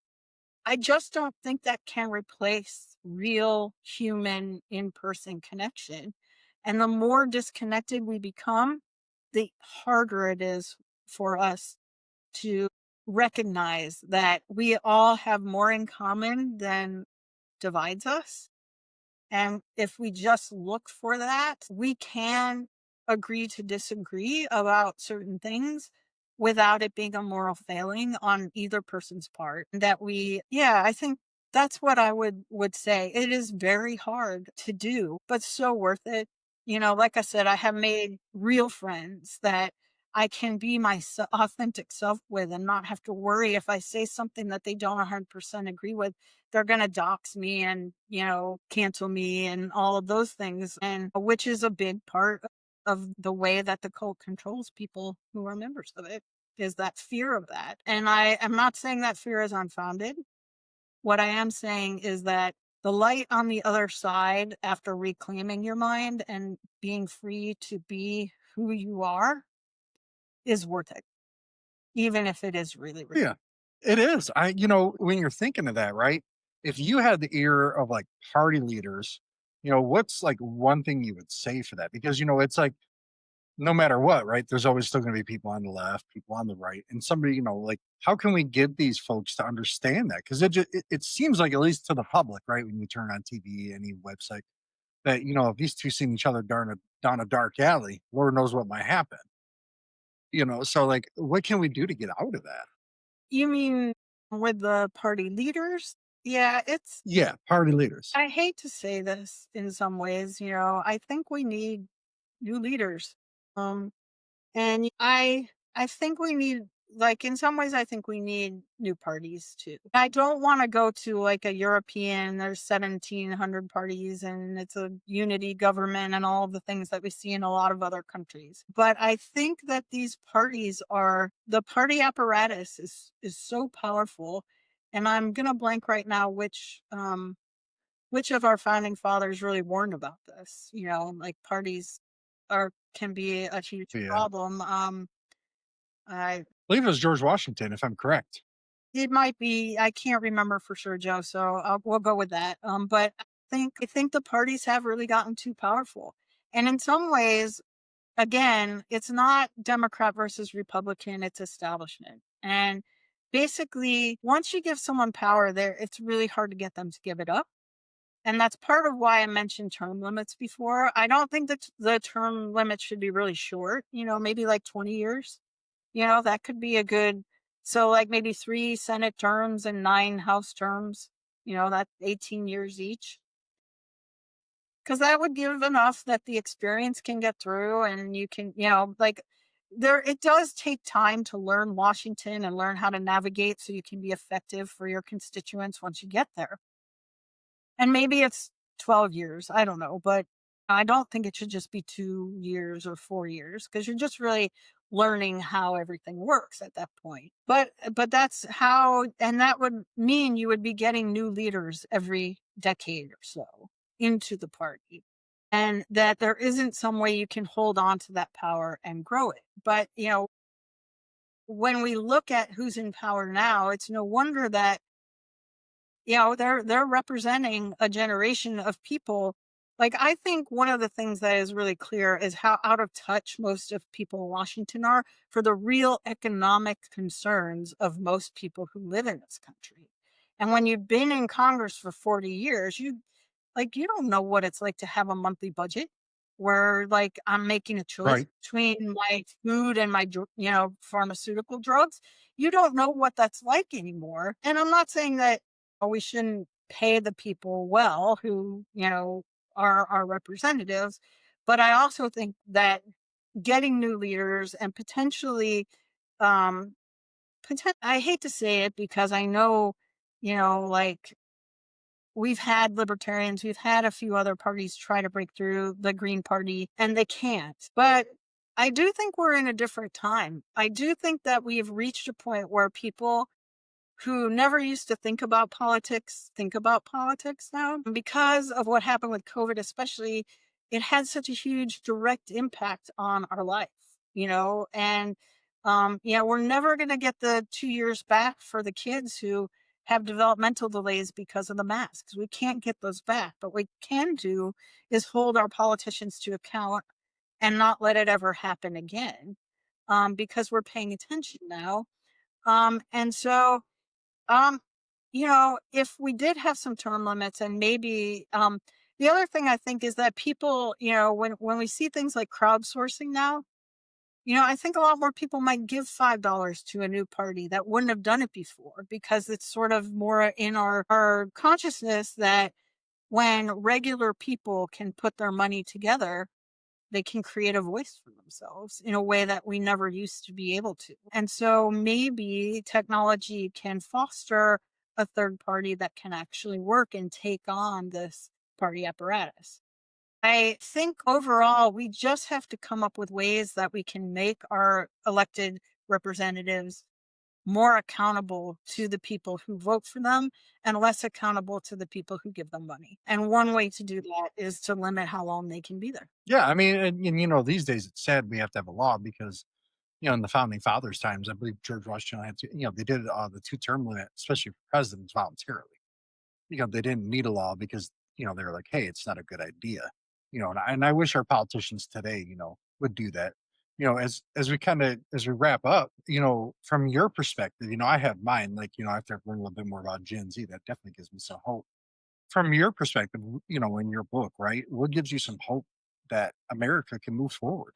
I just don't think that can replace real human in person connection. And the more disconnected we become, the harder it is for us to recognize that we all have more in common than divides us. And if we just look for that, we can agree to disagree about certain things without it being a moral failing on either person's part. That we, yeah, I think that's what I would say. It is very hard to do, but so worth it. Like I said, I have made real friends that I can be my authentic self with and not have to worry if I say something that they don't 100% agree with, they're going to dox me and, cancel me and all of those things. And which is a big part of the way that the cult controls people who are members of it, is that fear of that. And I am not saying that fear is unfounded. What I am saying is that the light on the other side, after reclaiming your mind and being free to be who you are, is worth it, even if it is really, really. Yeah, it is. When you're thinking of that, right? If you had the ear of like party leaders, what's like one thing you would say for that? Because, it's like no matter what, right? There's always still going to be people on the left, people on the right, and somebody, like how can we get these folks to understand that? Because it seems like, at least to the public, right? When you turn on TV, any website, that if these two seen each other down a dark alley, Lord knows what might happen. So like, what can we do to get out of that? You mean with the party leaders? Yeah, Yeah, party leaders. I hate to say this in some ways, I think we need new leaders. Um, And I think we need, like, in some ways I think we need new parties too. I don't want to go to like a European, there's 1700 parties and it's a unity government and all of the things that we see in a lot of other countries. But I think that these parties are, the party apparatus is so powerful. And I'm gonna blank right now which of our founding fathers really warned about this, like parties are can be a huge Yeah, I problem. I believe it was George Washington, if I'm correct. It might be, I can't remember for sure, Joe. So we'll go with that. But I think the parties have really gotten too powerful, and in some ways, again, it's not Democrat versus Republican; it's establishment. And basically, once you give someone power, there, it's really hard to get them to give it up. And that's part of why I mentioned term limits before. I don't think that the term limit should be really short, maybe like 20 years. That could be a good, so like maybe 3 Senate terms and 9 House terms, that's 18 years each. Because that would give enough that the experience can get through and you can, like, it does take time to learn Washington and learn how to navigate so you can be effective for your constituents once you get there. And maybe it's 12 years, I don't know, but I don't think it should just be 2 years or 4 years because you're just really learning how everything works at that point. But that's how, and that would mean you would be getting new leaders every decade or so into the party. And that there isn't some way you can hold on to that power and grow it. But, when we look at who's in power now, it's no wonder that they're representing a generation of people. Like, I think one of the things that is really clear is how out of touch most of people in Washington are for the real economic concerns of most people who live in this country. And when you've been in Congress for 40 years, you don't know what it's like to have a monthly budget where, like, I'm making a choice Right. between my food and my pharmaceutical drugs. You don't know what that's like anymore. And I'm not saying that we shouldn't pay the people well who, are our representatives, but I also think that getting new leaders and potentially, um I hate to say it because I know, like, we've had libertarians, we've had a few other parties try to break through, the Green Party, and they can't. But I do think we're in a different time. I do think that we've reached a point where people who never used to think about politics now. Because of what happened with COVID, especially, it had such a huge direct impact on our life, and we're never going to get the 2 years back for the kids who have developmental delays because of the masks. We can't get those back. But what we can do is hold our politicians to account and not let it ever happen again, because we're paying attention now. And so, um, you know, if we did have some term limits and maybe, the other thing I think is that people, you know, when we see things like crowdsourcing now, you know, I think a lot more people might give $5 to a new party that wouldn't have done it before because it's sort of more in our consciousness that when regular people can put their money together, they can create a voice for themselves in a way that we never used to be able to. And so maybe technology can foster a third party that can actually work and take on this party apparatus. I think overall, we just have to come up with ways that we can make our elected representatives more accountable to the people who vote for them and less accountable to the people who give them money. And one way to do that is to limit how long they can be there. Yeah, I mean, and you know, these days it's sad we have to have a law because you know, in the founding fathers' times, I believe George Washington had to, you know, they did the two-term limit, especially for presidents, voluntarily. You know, they didn't need a law because you know they were like, hey, it's not a good idea. You know, and I wish our politicians today, you know, would do that. You know, as we kind of as we wrap up, you know, from your perspective, you know, I have mine. Like, you know, after I've learned a little bit more about Gen Z, that definitely gives me some hope. From your perspective, you know, in your book, right? What gives you some hope that America can move forward?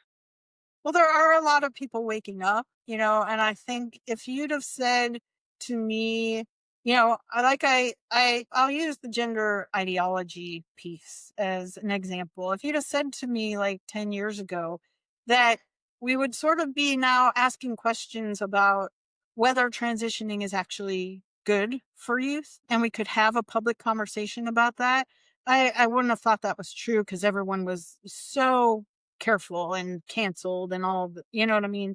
Well, there are a lot of people waking up, you know, and I think if you'd have said to me, you know, I'll use the gender ideology piece as an example. If you'd have said to me like 10 years ago that we would sort of be now asking questions about whether transitioning is actually good for youth and we could have a public conversation about that, I wouldn't have thought that was true because everyone was so careful and canceled and all the, you know what I mean?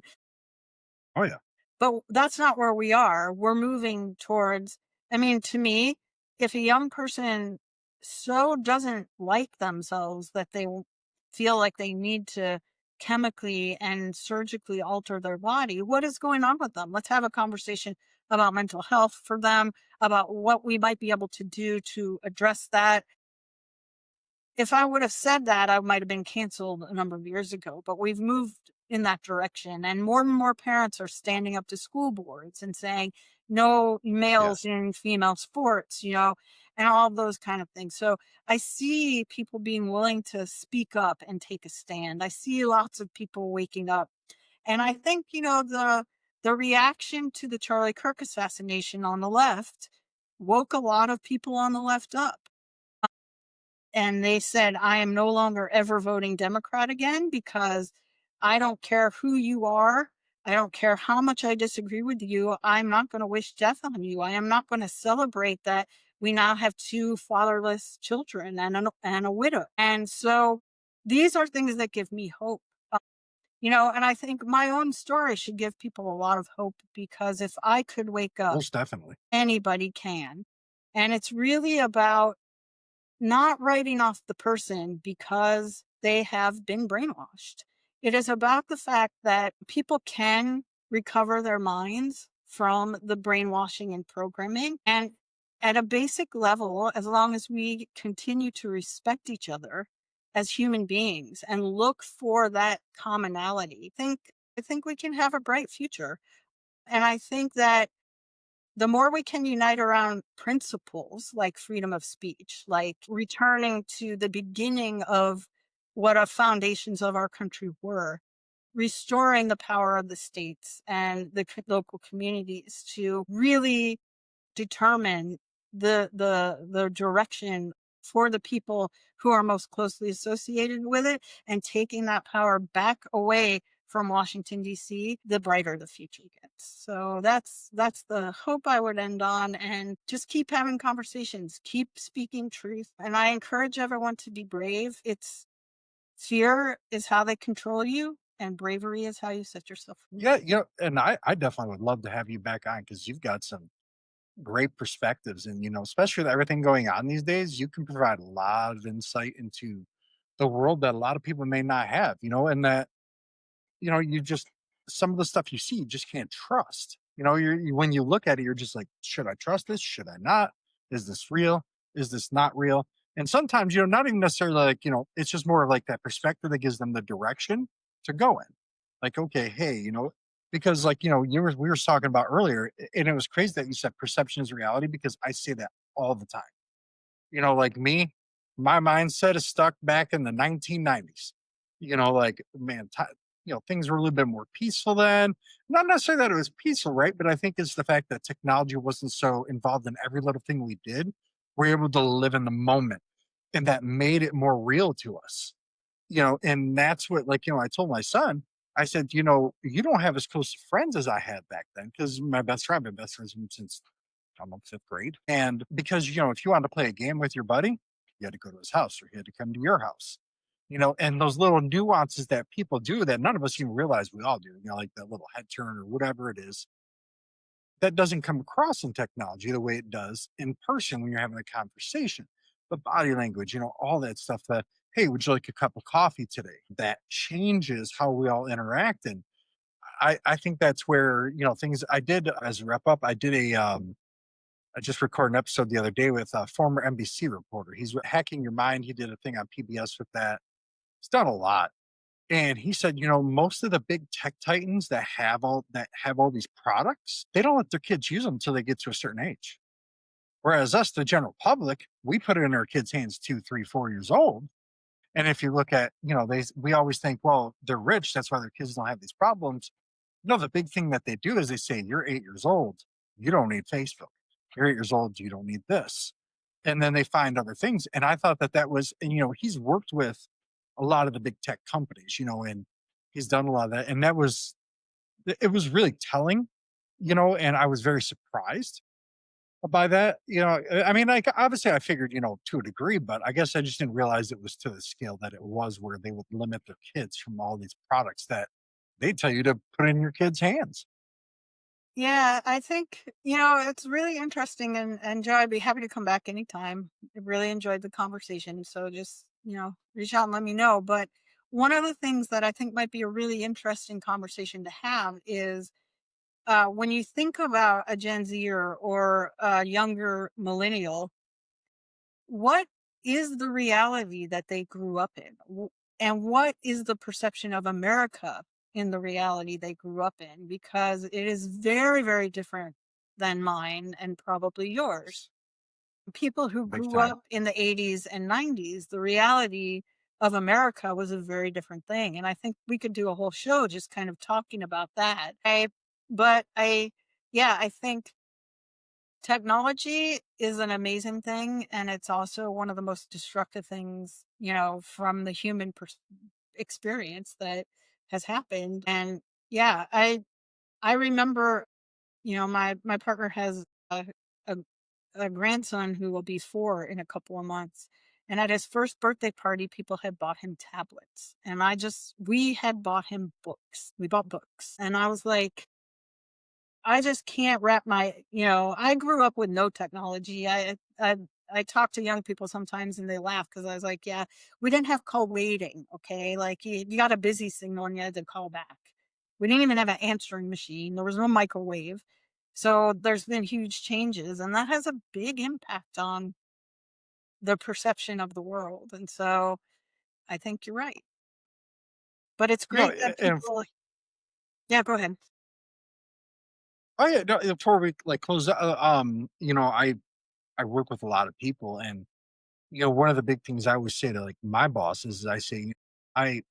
Oh yeah, But that's not where we are. We're moving towards, I mean, to me, if a young person so doesn't like themselves that they feel like they need to chemically and surgically alter their body, what is going on with them? Let's have a conversation about mental health for them, about what we might be able to do to address that. If I would have said that, I might have been canceled a number of years ago, but we've moved in that direction. And more parents are standing up to school boards and saying, no males yes. in female sports, you know, and all those kind of things. So I see people being willing to speak up and take a stand. I see lots of people waking up. And I think, you know, the reaction to the Charlie Kirk assassination on the left woke a lot of people on the left up and they said, I am no longer ever voting Democrat again because I don't care who you are. I don't care how much I disagree with you. I'm not going to wish death on you. I am not going to celebrate that we now have two fatherless children and a widow. And so these are things that give me hope. You know, and I think my own story should give people a lot of hope because if I could wake up, Most definitely. anybody can. And it's really about not writing off the person because they have been brainwashed. It is about the fact that people can recover their minds from the brainwashing and programming. And at a basic level, as long as we continue to respect each other as human beings and look for that commonality, I think we can have a bright future. And I think that the more we can unite around principles like freedom of speech, like returning to the beginning of what our foundations of our country were, restoring the power of the states and the local communities to really determine the direction for the people who are most closely associated with it and taking that power back away from Washington DC, the brighter the future gets. So that's the hope I would end on and just keep having conversations, keep speaking truth. And I encourage everyone to be brave. It's fear is how they control you and bravery is how you set yourself free. Yeah, you know, and I definitely would love to have you back on because you've got some great perspectives, and you know, especially with everything going on these days, you can provide a lot of insight into the world that a lot of people may not have. You know, and that you know, you just some of the stuff you see, you just can't trust. You know, when you look at it, you're just like, should I trust this? Should I not? Is this real? Is this not real? And sometimes, you know, not even necessarily like, you know, it's just more of like that perspective that gives them the direction to go in. Like, okay, hey, you know, because like, we were talking about earlier, and it was crazy that you said perception is reality because I say that all the time. Like me, my mindset is stuck back in the 1990s. Like, man, things were a little bit more peaceful then. Not necessarily that it was peaceful, right? But I think it's the fact that technology wasn't so involved in every little thing we did. We're able to live in the moment, and that made it more real to us. And that's what, like, I told my son, I said, you don't have as close friends as I had back then because I've been best friends with him since I'm in fifth grade. And because, if you wanted to play a game with your buddy, you had to go to his house or he had to come to your house. And those little nuances that people do that none of us even realize we all do, like that little head turn or whatever it is, that doesn't come across in technology the way it does in person when you're having a conversation. The body language, all that stuff that, hey, would you like a cup of coffee today? That changes how we all interact. And I think that's where, things I did as a wrap up, I just recorded an episode the other day with a former NBC reporter. He's hacking your mind. He did a thing on PBS with that. He's done a lot. And he said, most of the big tech titans that have all these products, they don't let their kids use them until they get to a certain age. Whereas us, the general public, we put it in our kids' hands 2, 3, 4 years old. And if you look at, we always think, well, they're rich, that's why their kids don't have these problems. No, the big thing that they do is they say, you're 8 years old, you don't need Facebook. You're 8 years old, you don't need this. And then they find other things. And I thought that was, and he's worked with a lot of the big tech companies, and he's done a lot of that. And it was really telling, and I was very surprised by that. I mean, like, obviously I figured, to a degree, but I guess I just didn't realize it was to the scale that it was where they would limit their kids from all these products that they tell you to put in your kids' hands. Yeah, I think, it's really interesting, and Joe, I'd be happy to come back anytime. I really enjoyed the conversation. So just, reach out and let me know. But one of the things that I think might be a really interesting conversation to have is when you think about a Gen Zer or a younger millennial, what is the reality that they grew up in? And what is the perception of America in the reality they grew up in? Because it is very, very different than mine and probably yours. People who Big grew time. up in the 80s and 90s, the reality of America was a very different thing. And I think we could do a whole show just kind of talking about that. But yeah, I think technology is an amazing thing, and it's also one of the most destructive things, from the human experience that has happened. And yeah, I remember, my partner has a a grandson who will be 4 in a couple of months. And at his first birthday party, people had bought him tablets. And we had bought him books. We bought books. And I was like, I just can't wrap I grew up with no technology. I talk to young people sometimes and they laugh because I was like, yeah, we didn't have call waiting. Okay. Like you got a busy signal and you had to call back. We didn't even have an answering machine. There was no microwave. So there's been huge changes, and that has a big impact on the perception of the world. And so I think you're right. But it's great that And people, yeah, go ahead. oh yeah, no, before we like close, I work with a lot of people, and one of the big things I always say to like my boss is I say, I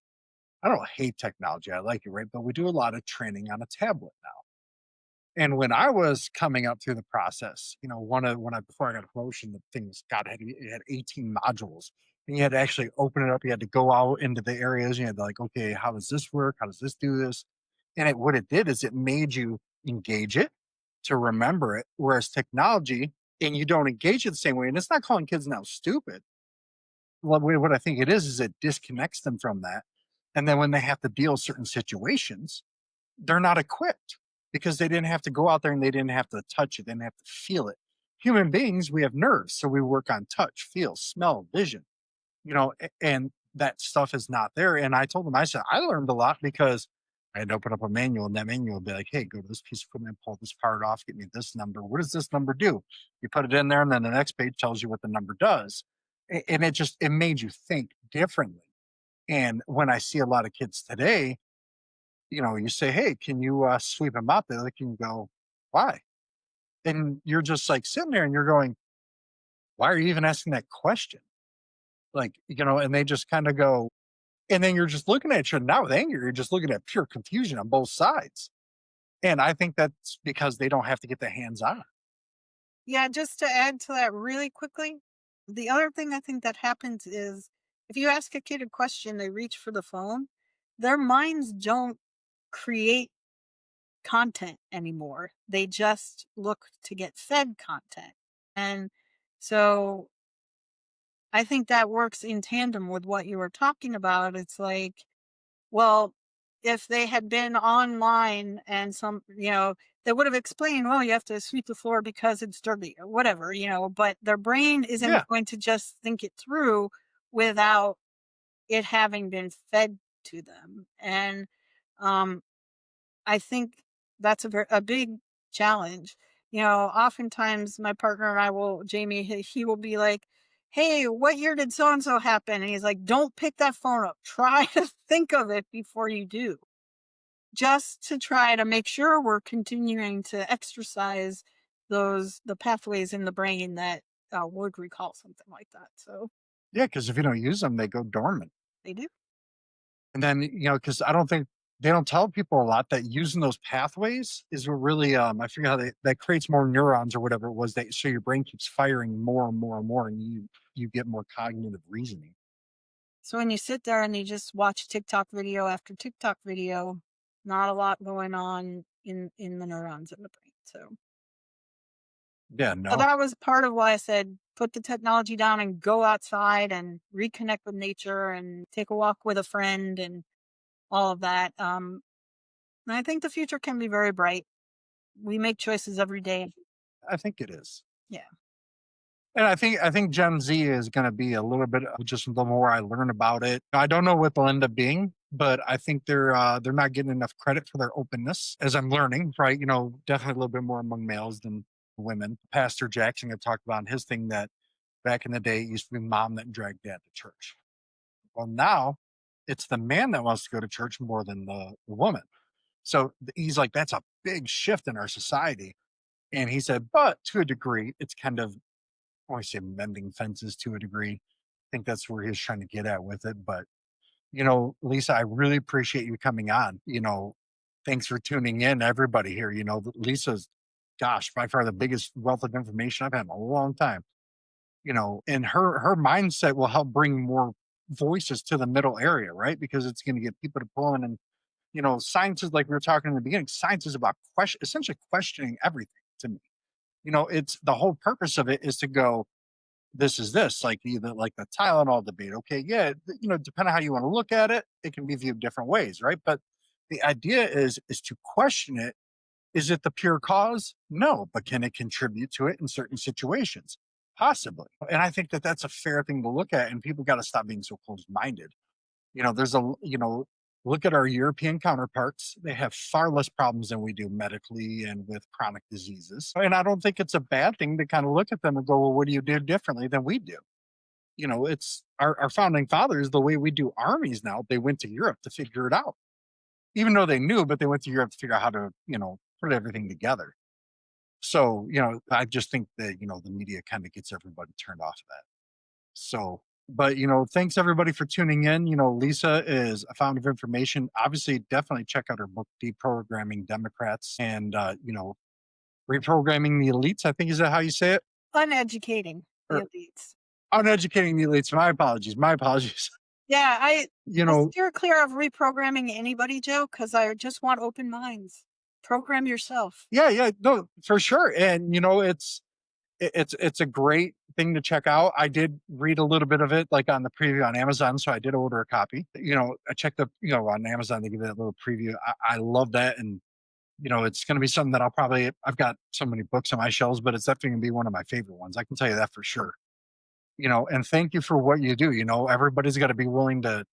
I don't hate technology, I like it, right? But we do a lot of training on a tablet now. And when I was coming up through the process, one of when I before I got a promotion, the things God had it had 18 modules. And you had to actually open it up. You had to go out into the areas. You had to like, okay, how does this work? How does this do this? And what it did is it made you engage it to remember it. Whereas technology, and you don't engage it the same way. And it's not calling kids now stupid. What I think it is it disconnects them from that. And then when they have to deal with certain situations, they're not equipped because they didn't have to go out there and they didn't have to touch it. They didn't have to feel it. Human beings, we have nerves. So we work on touch, feel, smell, vision, and that stuff is not there. And I told them, I said, I learned a lot because I had to open up a manual and that manual would be like, hey, go to this piece of equipment, pull this part off, get me this number. What does this number do? You put it in there and then the next page tells you what the number does. And it made you think differently. And when I see a lot of kids today, You say, "Hey, can you sweep them out?" They look and go, "Why?" And you're just like sitting there and you're going, "Why are you even asking that question?" And they just kind of go, and then you're just looking at you not with anger, you're just looking at pure confusion on both sides. And I think that's because they don't have to get their hands on. Yeah, just to add to that really quickly, the other thing I think that happens is if you ask a kid a question, they reach for the phone, their minds don't create content anymore. They just look to get fed content. And so I think that works in tandem with what you were talking about. It's like, well, if they had been online and they would have explained, well, you have to sweep the floor because it's dirty or whatever, but their brain Yeah. isn't going to just think it through without it having been fed to them. And um, I think that's a big challenge. Oftentimes my partner and I will, Jamie, he will be like, "Hey, what year did so and so happen?" And he's like, "Don't pick that phone up. Try to think of it before you do." Just to try to make sure we're continuing to exercise the pathways in the brain that would recall something like that. So Yeah. Because if you don't use them, they go dormant. they do. And then, because I don't think they don't tell people a lot that using those pathways is what really, I forget how that creates more neurons or whatever it was that so your brain keeps firing more and more and more and you get more cognitive reasoning. So when you sit there and you just watch TikTok video after TikTok video, not a lot going on in the neurons in the brain. Yeah, So no, that was part of why I said put the technology down and go outside and reconnect with nature and take a walk with a friend and all of that. And I think the future can be very bright. We make choices every day. I think it is. Yeah. And I think Gen Z is going to be a little bit just the more I learn about it. I don't know what they'll end up being, but I think they're not getting enough credit for their openness as I'm learning. Right, definitely a little bit more among males than women. Pastor Jackson had talked about in his thing that back in the day it used to be mom that dragged dad to church. Well, now it's the man that wants to go to church more than the woman. So he's like, that's a big shift in our society. And he said, but to a degree, it's kind of I want to say mending fences to a degree. I think that's where he's trying to get at with it. But, Lisa, I really appreciate you coming on. Thanks for tuning in, everybody here. Lisa's, gosh, by far the biggest wealth of information I've had in a long time. And her mindset will help bring more voices to the middle area, right? Because it's going to get people to pull in and, science is like we were talking in the beginning, science is about essentially questioning everything to me. It's the whole purpose of it is to go, this is this, like either like the Tylenol debate. Okay, yeah, depending on how you want to look at it, it can be viewed different ways, right? But the idea is to question it. Is it the pure cause? No, but can it contribute to it in certain situations? Possibly. And I think that that's a fair thing to look at, and people got to stop being so closed minded. There's look at our European counterparts. They have far less problems than we do medically and with chronic diseases. And I don't think it's a bad thing to kind of look at them and go, well, what do you do differently than we do? It's our founding fathers, the way we do armies now, they went to Europe to figure it out. Even though they knew, but they went to Europe to figure out how to, put everything together. So, I just think that, the media kind of gets everybody turned off of that. So, but thanks everybody for tuning in. Lisa is a fountain of information. Obviously, definitely check out her book, Deprogramming Democrats, and reprogramming the elites. I think is that how you say it? Uneducating the Or elites. uneducating the elites. My apologies. My apologies. Yeah, you I know, steer clear of reprogramming anybody, Joe, because I just want open minds. Program yourself. yeah, yeah, no, for sure. And it's a great thing to check out. I did read a little bit of it like on the preview on Amazon, so I did order a copy. I checked the on Amazon they give it a little preview. I love that, and it's going to be something that I've got so many books on my shelves, but it's definitely going to be one of my favorite ones. I can tell you that for sure. And thank you for what you do. Everybody's got to be willing to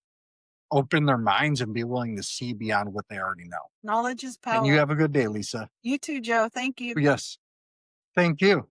open their minds and be willing to see beyond what they already know. Knowledge is And you power. have a good day, Lisa. You too, Joe. Thank you. Yes. Thank you.